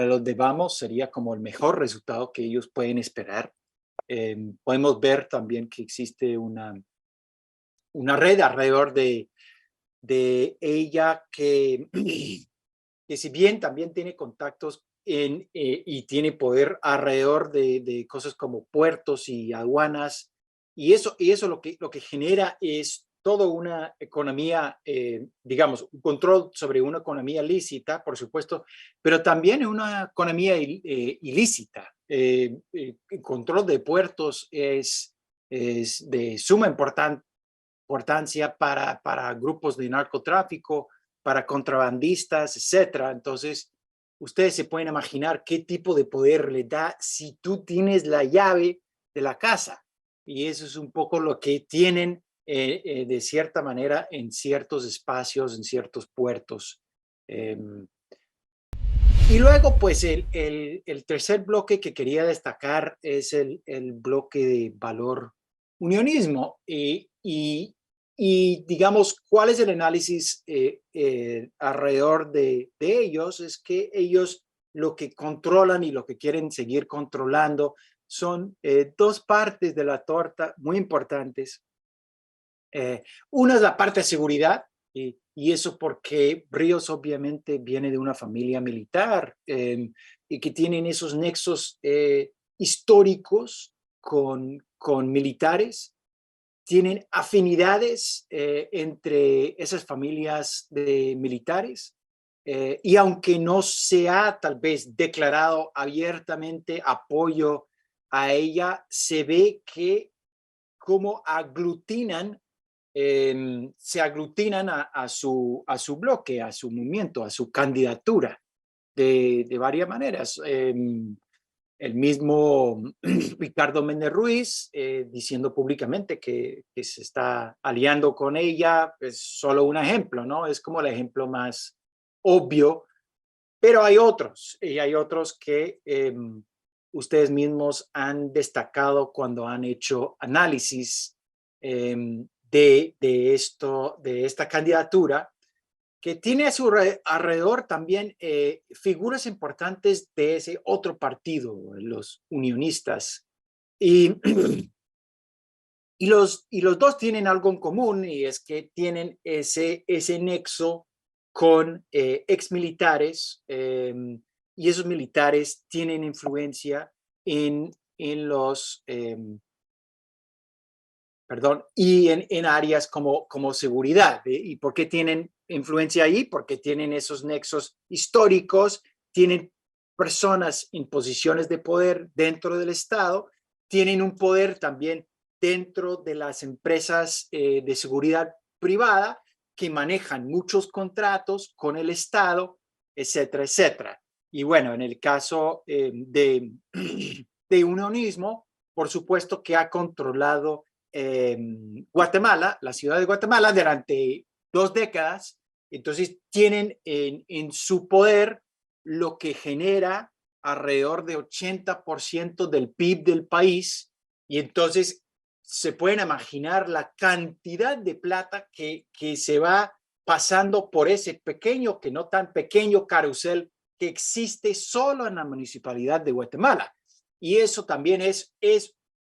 S2: los de Vamos sería como el mejor resultado que ellos pueden esperar. Podemos ver también que existe una red alrededor de ella que si bien también tiene contactos y tiene poder alrededor de cosas como puertos y aduanas, y eso lo que genera es toda una economía, digamos, un control sobre una economía lícita, por supuesto, pero también una economía ilícita. El control de puertos es de suma importancia para grupos de narcotráfico, para contrabandistas, etcétera. Entonces, ustedes se pueden imaginar qué tipo de poder le da si tú tienes la llave de la casa. Y eso es un poco lo que tienen de cierta manera en ciertos espacios, en ciertos puertos. Y luego, pues, el tercer bloque que quería destacar es el bloque de valor unionismo. Y digamos, ¿cuál es el análisis alrededor de ellos? Es que ellos lo que controlan y lo que quieren seguir controlando son dos partes de la torta muy importantes. Una es la parte de seguridad, y eso porque Ríos obviamente viene de una familia militar y que tienen esos nexos históricos con militares. Tienen afinidades entre esas familias de militares, y aunque no se ha tal vez declarado abiertamente apoyo a ella, se ve que como se aglutinan a su bloque, a su movimiento, a su candidatura de varias maneras. El mismo Ricardo Méndez Ruiz diciendo públicamente que se está aliando con ella, es solo un ejemplo, ¿no? Es como el ejemplo más obvio, pero hay otros, y hay otros que ustedes mismos han destacado cuando han hecho análisis de esta candidatura, que tiene a su alrededor también figuras importantes de ese otro partido, los unionistas. Y los dos tienen algo en común, y es que tienen ese nexo con exmilitares, y esos militares tienen influencia en los... y en áreas como seguridad. ¿Y por qué tienen influencia ahí? Porque tienen esos nexos históricos, tienen personas en posiciones de poder dentro del Estado, tienen un poder también dentro de las empresas de seguridad privada que manejan muchos contratos con el Estado, etcétera, etcétera. Y bueno, en el caso de unionismo, por supuesto que ha controlado Guatemala, la ciudad de Guatemala, durante 2 décadas. Entonces tienen en su poder lo que genera alrededor de 80% del PIB del país, y entonces se pueden imaginar la cantidad de plata que se va pasando por ese pequeño, que no tan pequeño carrusel que existe solo en la municipalidad de Guatemala. Y eso también es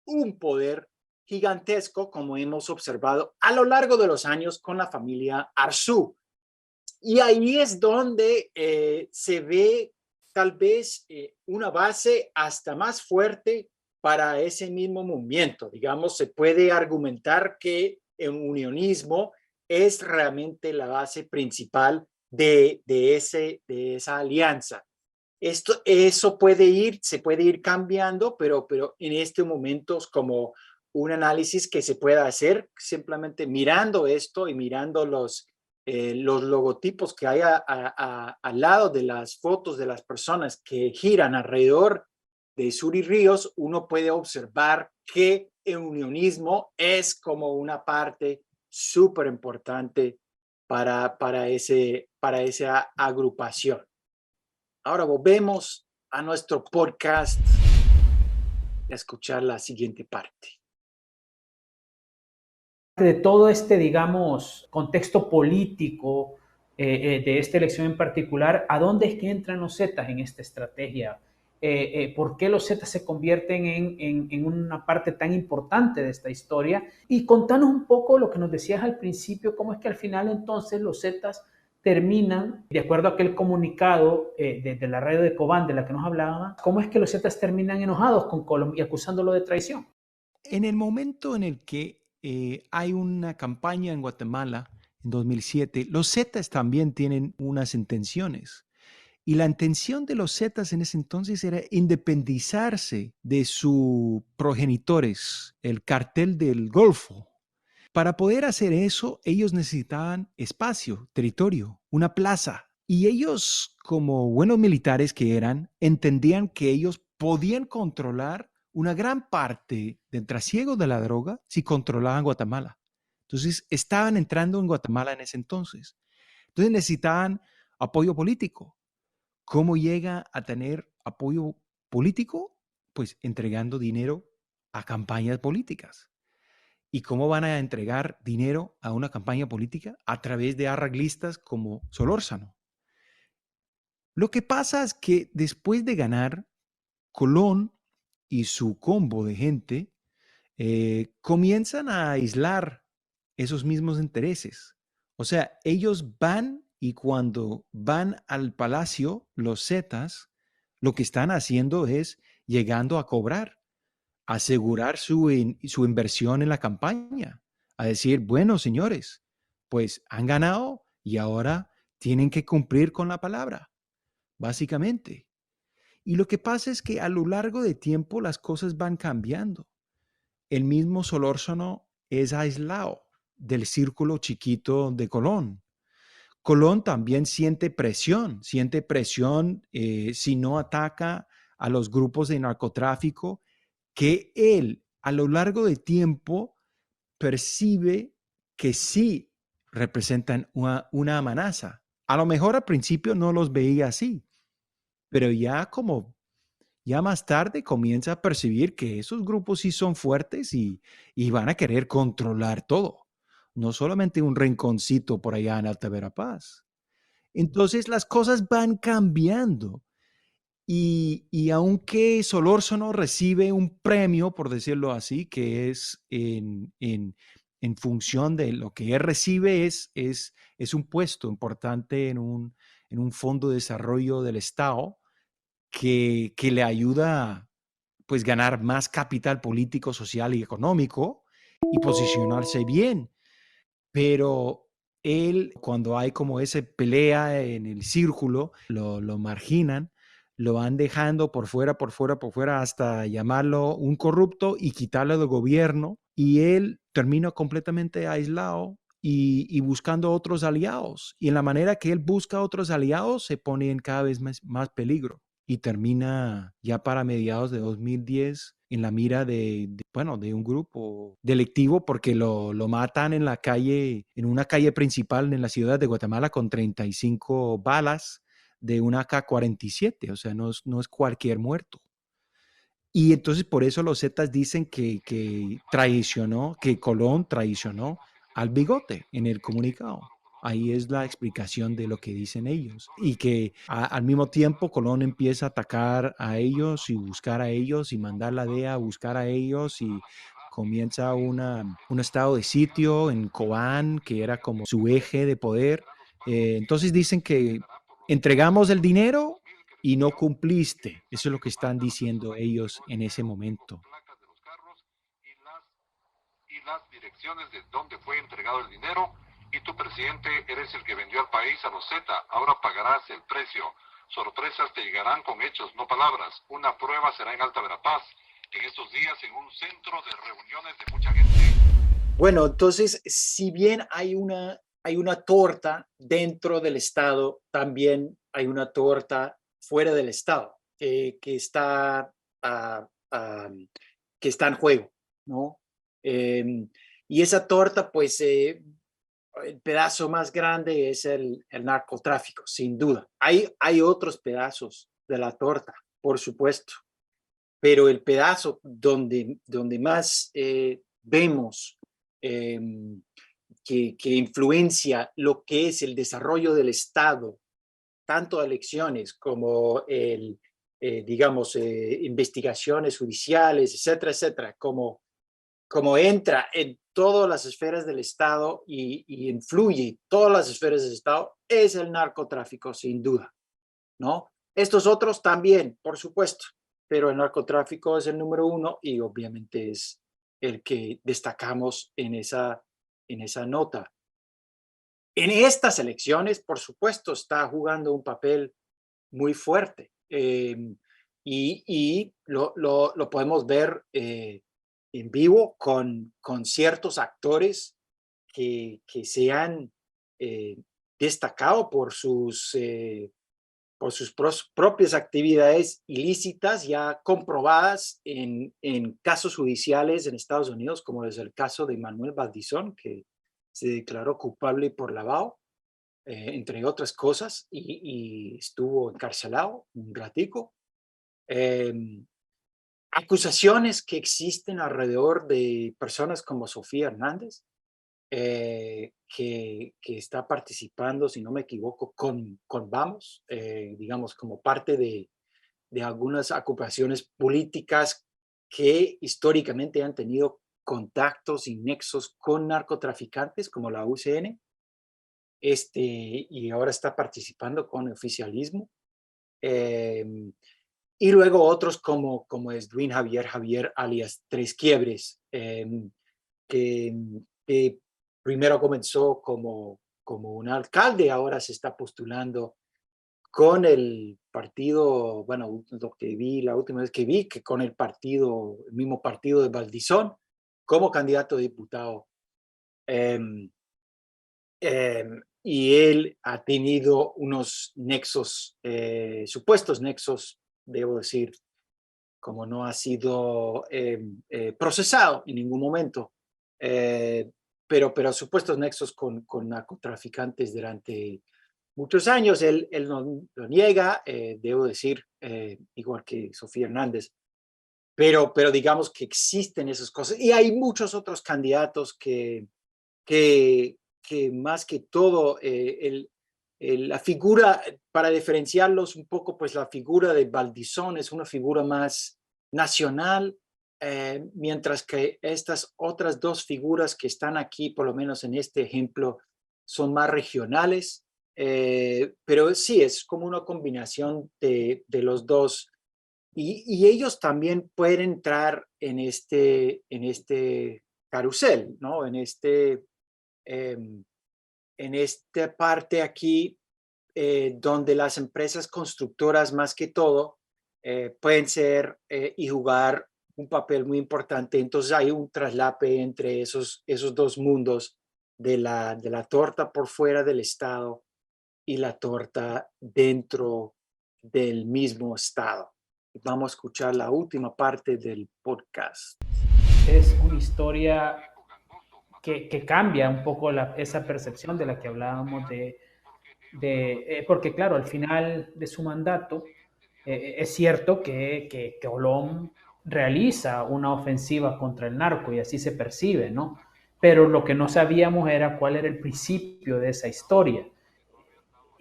S2: un poder gigantesco, como hemos observado a lo largo de los años con la familia Arzú. Y ahí es donde se ve tal vez una base hasta más fuerte para ese mismo movimiento. Digamos, se puede argumentar que el unionismo es realmente la base principal de esa alianza. Eso se puede ir cambiando, pero en este momento es como un análisis que se pueda hacer simplemente mirando esto y mirando los logotipos que hay al lado de las fotos de las personas que giran alrededor de Suri Ríos. Uno puede observar que el unionismo es como una parte súper importante para esa agrupación. Ahora volvemos a nuestro podcast a escuchar la siguiente parte.
S3: De todo este, digamos, contexto político de esta elección en particular, ¿a dónde es que entran los Zetas en esta estrategia? ¿Por qué los Zetas se convierten en una parte tan importante de esta historia? Y contanos un poco lo que nos decías al principio, cómo es que al final entonces los Zetas terminan, de acuerdo a aquel comunicado de la radio de Cobán de la que nos hablaban, cómo es que los Zetas terminan enojados con Colombia y acusándolo de traición.
S4: En el momento en el que hay una campaña en Guatemala en 2007, los Zetas también tienen unas intenciones. Y la intención de los Zetas en ese entonces era independizarse de sus progenitores, el cartel del Golfo. Para poder hacer eso, ellos necesitaban espacio, territorio, una plaza. Y ellos, como buenos militares que eran, entendían que ellos podían controlar una gran parte del trasiego de la droga si controlaban Guatemala. Entonces, estaban entrando en Guatemala en ese entonces. Entonces, necesitaban apoyo político. ¿Cómo llega a tener apoyo político? Pues entregando dinero a campañas políticas. ¿Y cómo van a entregar dinero a una campaña política? A través de arreglistas como Solórzano. Lo que pasa es que después de ganar, Colón y su combo de gente comienzan a aislar esos mismos intereses. O sea, ellos van y cuando van al palacio, los Zetas, lo que están haciendo es llegando a cobrar, asegurar su inversión en la campaña, a decir, bueno, señores, pues han ganado y ahora tienen que cumplir con la palabra, básicamente. Y lo que pasa es que a lo largo de tiempo las cosas van cambiando. El mismo Solórzano es aislado del círculo chiquito de Colón. Colón también siente presión si no ataca a los grupos de narcotráfico que él a lo largo del tiempo percibe que sí representan una amenaza. A lo mejor al principio no los veía así, pero ya más tarde comienza a percibir que esos grupos sí son fuertes y van a querer controlar todo, no solamente un rinconcito por allá en Alta Verapaz. Entonces las cosas van cambiando y aunque Solórzano recibe un premio, por decirlo así, que es en función de lo que él recibe, es un puesto importante en un fondo de desarrollo del Estado que le ayuda a pues, ganar más capital político, social y económico y posicionarse bien. Pero él, cuando hay como esa pelea en el círculo, lo marginan, lo van dejando por fuera, hasta llamarlo un corrupto y quitarlo del gobierno. Y él termina completamente aislado y buscando otros aliados. Y en la manera que él busca otros aliados, se pone en cada vez más peligro. Y termina ya para mediados de 2010 en la mira de un grupo delictivo porque lo matan en la calle, en una calle principal en la ciudad de Guatemala con 35 balas de una AK-47, o sea, no es cualquier muerto. Y entonces por eso los Zetas dicen que Colón traicionó al Bigote en el comunicado. Ahí es la explicación de lo que dicen ellos. Y que al mismo tiempo Colón empieza a atacar a ellos y buscar a ellos y mandar la DEA a buscar a ellos y comienza un estado de sitio en Cobán, que era como su eje de poder. Entonces dicen que entregamos el dinero y no cumpliste. Eso es lo que están diciendo ellos en ese momento.
S5: Y las direcciones de donde fue entregado el dinero, y tu presidente eres el que vendió al país a los Z, ahora pagarás el precio. Sorpresas te llegarán con hechos, no palabras. Una prueba será en Alta Verapaz, en estos días en un centro de reuniones de mucha gente.
S2: Bueno, entonces, si bien hay una torta dentro del Estado, también hay una torta fuera del Estado que está en juego, ¿no? Y esa torta, pues, el pedazo más grande es el narcotráfico, sin duda. Hay otros pedazos de la torta, por supuesto, pero el pedazo donde más vemos que influencia lo que es el desarrollo del Estado, tanto elecciones como investigaciones judiciales, etcétera, etcétera, como entra en todas las esferas del Estado y influye en todas las esferas del Estado, es el narcotráfico, sin duda, ¿no? Estos otros también, por supuesto, pero el narcotráfico es el número uno y obviamente es el que destacamos en esa nota. En estas elecciones, por supuesto, está jugando un papel muy fuerte y lo podemos ver en vivo con ciertos actores que se han destacado por sus propias actividades ilícitas ya comprobadas en casos judiciales en Estados Unidos, como es el caso de Manuel Valdizón, que se declaró culpable por lavado, entre otras cosas, y estuvo encarcelado un ratico. Acusaciones que existen alrededor de personas como Sofía Hernández, que está participando, si no me equivoco, con Vamos, digamos, como parte de algunas ocupaciones políticas que históricamente han tenido contactos y nexos con narcotraficantes como la UCN, y ahora está participando con oficialismo. Y luego otros como Edwin Javier alias Tres Quiebres, que primero comenzó como un alcalde, ahora se está postulando con el partido, bueno, lo que vi, la última vez que vi, que con el mismo partido de Valdizón, como candidato a diputado. Y él ha tenido unos nexos, supuestos nexos, debo decir, como no ha sido procesado en ningún momento, pero supuestos nexos con narcotraficantes durante muchos años. Él no lo niega, debo decir, igual que Sofía Hernández, pero digamos que existen esas cosas. Y hay muchos otros candidatos que más que todo, la figura, para diferenciarlos un poco, pues la figura de Valdizón es una figura más nacional, mientras que estas otras dos figuras que están aquí, por lo menos en este ejemplo, son más regionales, pero sí, es como una combinación de los dos. Y ellos también pueden entrar en este carrusel, ¿no? En esta parte aquí, donde las empresas constructoras más que todo pueden ser y jugar un papel muy importante. Entonces hay un traslape entre esos dos mundos de la torta por fuera del Estado y la torta dentro del mismo Estado. Vamos a escuchar la última parte del podcast.
S3: Es una historia que cambia un poco esa percepción de la que hablábamos porque claro, al final de su mandato es cierto que Colom realiza una ofensiva contra el narco y así se percibe, ¿no? Pero lo que no sabíamos era cuál era el principio de esa historia.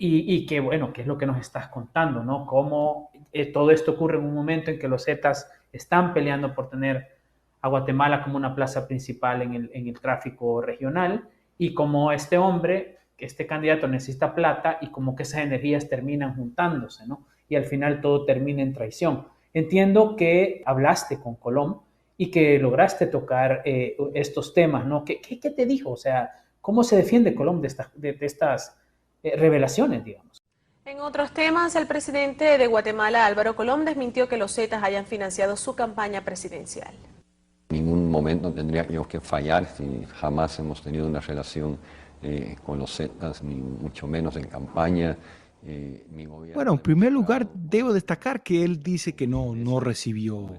S3: Y que bueno, que es lo que nos estás contando, ¿no? Cómo todo esto ocurre en un momento en que los Zetas están peleando por tener a Guatemala como una plaza principal en el tráfico regional, y como este hombre, este candidato necesita plata, y como que esas energías terminan juntándose, ¿no? Y al final todo termina en traición. Entiendo que hablaste con Colom y que lograste tocar estos temas, ¿no? ¿Qué te dijo? O sea, ¿cómo se defiende Colom de estas revelaciones, digamos?
S7: En otros temas, el presidente de Guatemala, Álvaro Colom, desmintió que los Zetas hayan financiado su campaña presidencial.
S8: En ningún momento tendríamos que fallar, si jamás hemos tenido una relación con los Zetas, ni mucho menos en campaña.
S4: Bueno, en primer lugar, debo destacar que él dice que no recibió,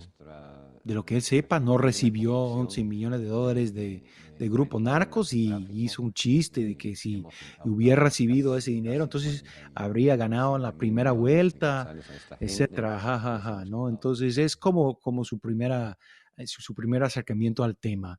S4: de lo que él sepa, no recibió 11 millones de dólares de Grupo Narcos, y hizo un chiste de que si hubiera recibido ese dinero, entonces habría ganado en la primera vuelta, etcétera, ¿no? Entonces es como su primer acercamiento al tema.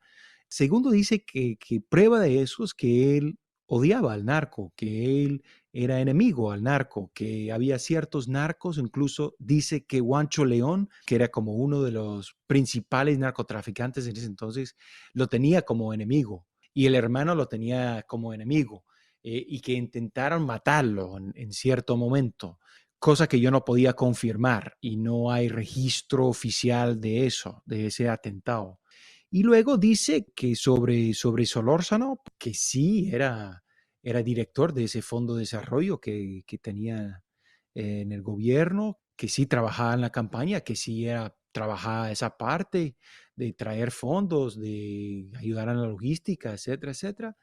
S4: Segundo, dice que prueba de eso es que él odiaba al narco, que él era enemigo al narco, que había ciertos narcos, incluso dice que Juancho León, que era como uno de los principales narcotraficantes en ese entonces, lo tenía como enemigo y el hermano lo tenía como enemigo y que intentaron matarlo en cierto momento, cosa que yo no podía confirmar y no hay registro oficial de eso, de ese atentado. Y luego dice que sobre Solórzano, que sí era director de ese fondo de desarrollo que tenía en el gobierno, que sí trabajaba en la campaña, que sí trabajaba esa parte de traer fondos, de ayudar a la logística, etcétera, etcétera,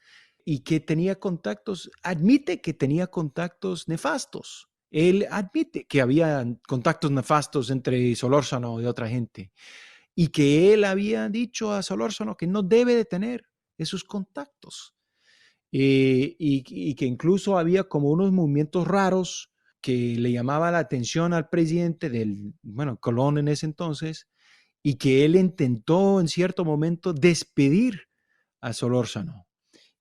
S4: y que tenía contactos, admite que tenía contactos nefastos. Él admite que había contactos nefastos entre Solórzano y otra gente y que él había dicho a Solórzano que no debe de tener esos contactos y que incluso había como unos movimientos raros que le llamaba la atención al presidente Colón en ese entonces, y que él intentó en cierto momento despedir a Solórzano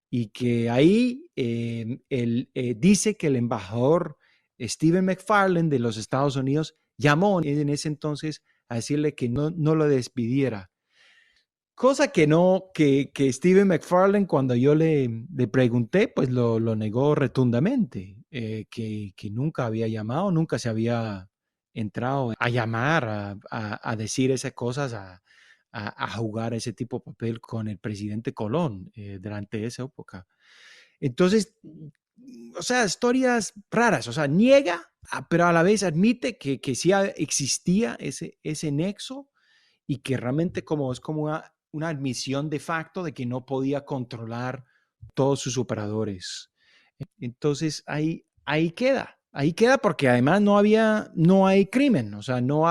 S4: y que ahí él dice que el embajador Stephen McFarland de los Estados Unidos llamó en ese entonces a decirle que no lo despidiera. Cosa que no, que Stephen McFarland, cuando yo le pregunté, pues lo negó rotundamente, que nunca había llamado, nunca se había entrado a llamar, a decir esas cosas, a jugar ese tipo de papel con el presidente Colón durante esa época. Entonces, o sea, historias raras, o sea, niega, pero a la vez admite que sí existía ese nexo y que realmente es como una admisión de facto de que no podía controlar todos sus operadores. Entonces, ahí queda porque además no hay crimen, o sea, no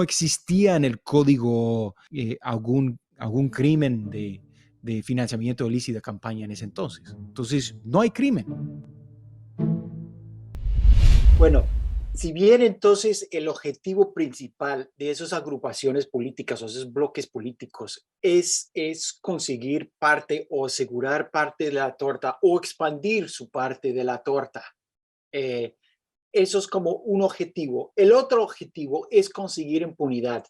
S4: existía en el código algún crimen de financiamiento ilícito de campaña en ese entonces. Entonces, no hay crimen.
S2: Bueno, si bien entonces el objetivo principal de esas agrupaciones políticas o esos bloques políticos es conseguir parte o asegurar parte de la torta o expandir su parte de la torta, eso es como un objetivo. El otro objetivo es conseguir impunidad.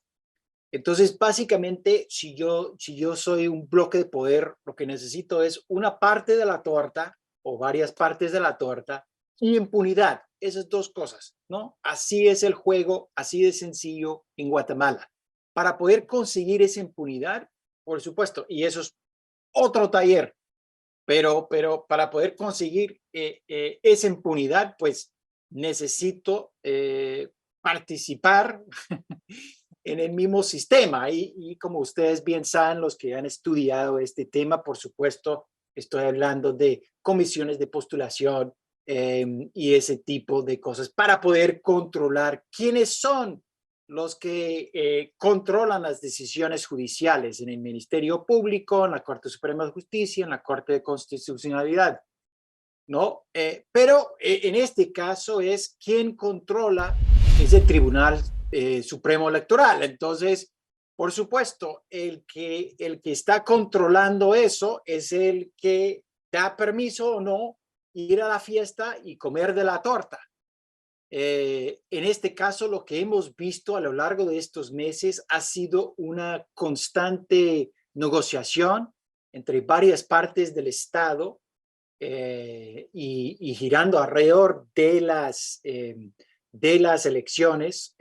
S2: Entonces, básicamente, si yo soy un bloque de poder, lo que necesito es una parte de la torta o varias partes de la torta y impunidad. Esas dos cosas, ¿no? Así es el juego, así de sencillo en Guatemala. Para poder conseguir esa impunidad, por supuesto, y eso es otro taller, pero para poder conseguir esa impunidad, pues necesito participar en el mismo sistema. Y como ustedes bien saben, los que han estudiado este tema, por supuesto, estoy hablando de comisiones de postulación y ese tipo de cosas para poder controlar quiénes son los que controlan las decisiones judiciales en el Ministerio Público, en la Corte Suprema de Justicia, en la Corte de Constitucionalidad, ¿no? Pero en este caso es quien controla ese Tribunal Supremo Electoral. Entonces, por supuesto, el que está controlando eso es el que da permiso o no ir a la fiesta y comer de la torta. En este caso, lo que hemos visto a lo largo de estos meses ha sido una constante negociación entre varias partes del Estado y girando alrededor de las elecciones.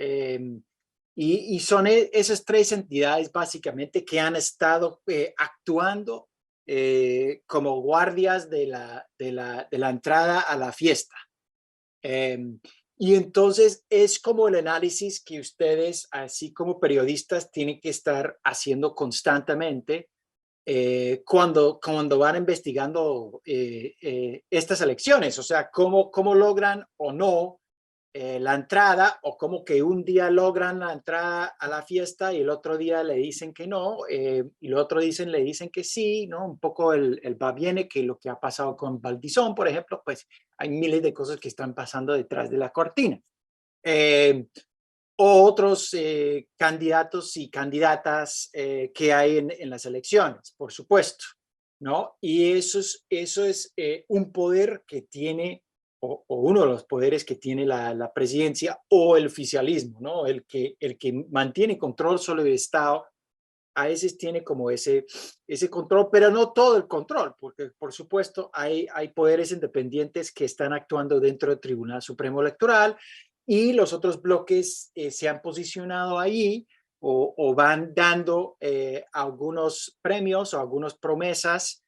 S2: Y son esas tres entidades básicamente que han estado actuando como guardias de la entrada a la fiesta. Y entonces es como el análisis que ustedes, así como periodistas, tienen que estar haciendo constantemente cuando van investigando estas elecciones. O sea, cómo logran o no la entrada, o como que un día logran la entrada a la fiesta y el otro día le dicen que no, y el otro le dicen que sí, ¿no? Un poco el va-viene, que lo que ha pasado con Valdizón, por ejemplo, pues hay miles de cosas que están pasando detrás de la cortina. o otros candidatos y candidatas que hay en las elecciones, por supuesto, ¿no? Y eso es un poder que tiene, o uno de los poderes que tiene la presidencia o el oficialismo, ¿no? El que mantiene control sobre el Estado, a veces tiene como ese control, pero no todo el control, porque por supuesto hay poderes independientes que están actuando dentro del Tribunal Supremo Electoral y los otros bloques se han posicionado ahí o van dando algunos premios o algunas promesas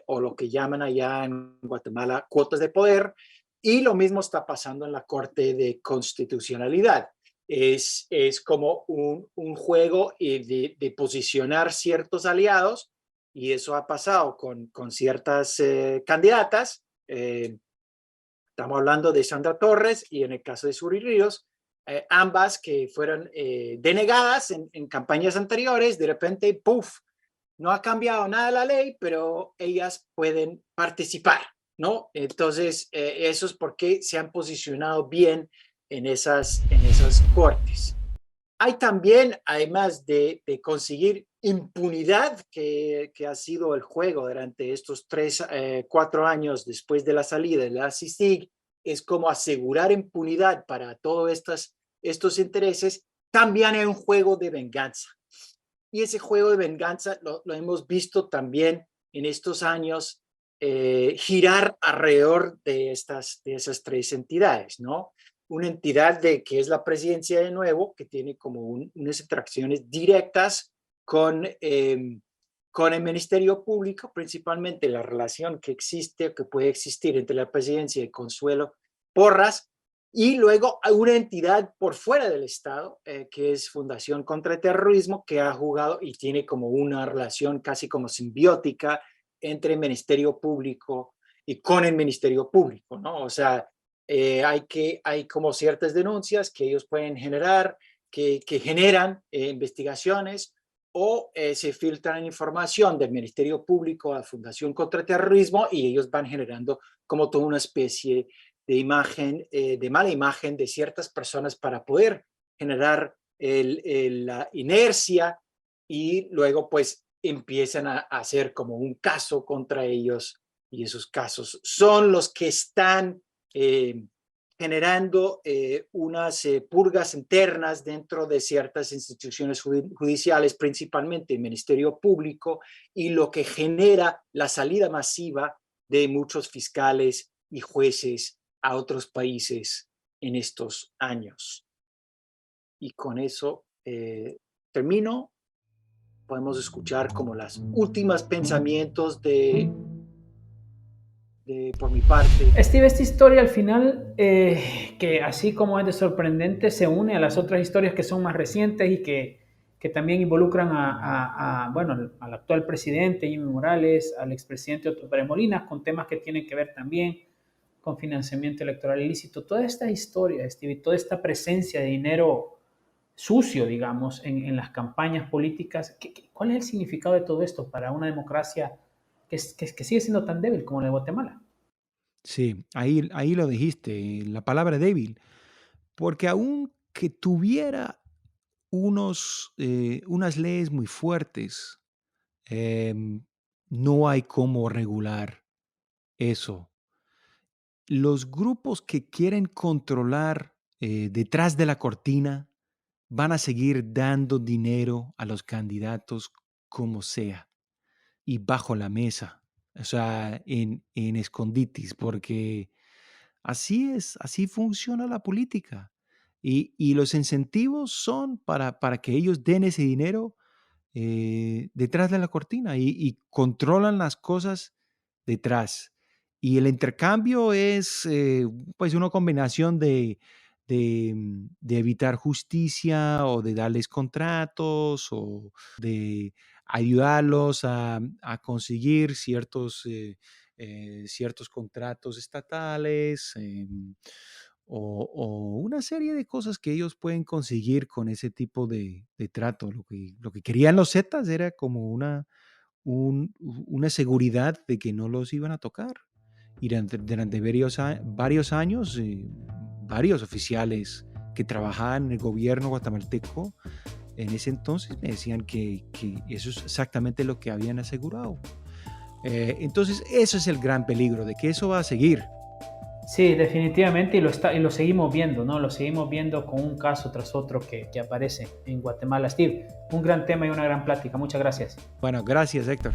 S2: o lo que llaman allá en Guatemala cuotas de poder, y lo mismo está pasando en la Corte de Constitucionalidad. Es como un juego de posicionar ciertos aliados, y eso ha pasado con ciertas candidatas. Estamos hablando de Sandra Torres y en el caso de Suri Ríos, ambas que fueron denegadas en campañas anteriores, de repente, ¡puf!, no ha cambiado nada la ley, pero ellas pueden participar, ¿no? Entonces, eso es porque se han posicionado bien en esas cortes. Hay también, además de conseguir impunidad, que ha sido el juego durante estos 4 años después de la salida de la CICIG, es como asegurar impunidad para todos estos intereses. También hay un juego de venganza. Y ese juego de venganza lo hemos visto también en estos años girar alrededor de esas 3 entidades, ¿no? Una entidad que es la presidencia de nuevo, que tiene como unas interacciones directas con el Ministerio Público, principalmente la relación que existe o que puede existir entre la presidencia y Consuelo Porras, y luego hay una entidad por fuera del Estado, que es Fundación contra el Terrorismo, que ha jugado y tiene como una relación casi como simbiótica entre el Ministerio Público y con el Ministerio Público, ¿no? O sea, hay como ciertas denuncias que ellos pueden generar, que generan investigaciones, o se filtran información del Ministerio Público a la Fundación contra el Terrorismo, y ellos van generando como toda una especie de imagen, de mala imagen de ciertas personas para poder generar la inercia, y luego pues empiezan a hacer como un caso contra ellos, y esos casos son los que están generando unas purgas internas dentro de ciertas instituciones judiciales, principalmente el Ministerio Público, y lo que genera la salida masiva de muchos fiscales y jueces a otros países en estos años. Y con eso termino. Podemos escuchar como las últimas pensamientos por mi parte.
S3: Steve, esta historia al final, que así como es de sorprendente, se une a las otras historias que son más recientes y que también involucran bueno, al actual presidente Jimmy Morales, al expresidente Otto Pérez Molina, con temas que tienen que ver también con financiamiento electoral ilícito. Toda esta historia, Steve, toda esta presencia de dinero sucio, digamos, en las campañas políticas, ¿cuál es el significado de todo esto para una democracia que sigue siendo tan débil como la de Guatemala?
S4: Sí, ahí lo dijiste, la palabra débil, porque aunque tuviera unas leyes muy fuertes, em, no hay cómo regular eso. Los grupos que quieren controlar detrás de la cortina van a seguir dando dinero a los candidatos como sea y bajo la mesa, o sea, en esconditis, porque así es, así funciona la política. Y los incentivos son para que ellos den ese dinero detrás de la cortina y controlan las cosas detrás. Y el intercambio es pues una combinación de evitar justicia o de darles contratos o de ayudarlos a conseguir ciertos contratos estatales, o una serie de cosas que ellos pueden conseguir con ese tipo de trato. Lo que querían los Zetas era como una seguridad de que no los iban a tocar. Y durante varios años, varios oficiales que trabajaban en el gobierno guatemalteco en ese entonces me decían que eso es exactamente lo que habían asegurado. Entonces, eso es el gran peligro, de que eso va a seguir.
S3: Sí, definitivamente, y lo seguimos viendo, ¿no? Lo seguimos viendo con un caso tras otro que aparece en Guatemala. Steve, un gran tema y una gran plática. Muchas gracias.
S4: Bueno, gracias, Héctor.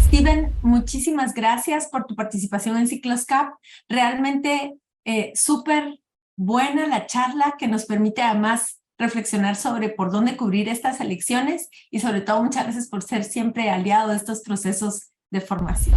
S1: Steven, muchísimas gracias por tu participación en Ciclos CAP. Realmente súper buena la charla que nos permite además reflexionar sobre por dónde cubrir estas elecciones y sobre todo muchas gracias por ser siempre aliado de estos procesos de formación.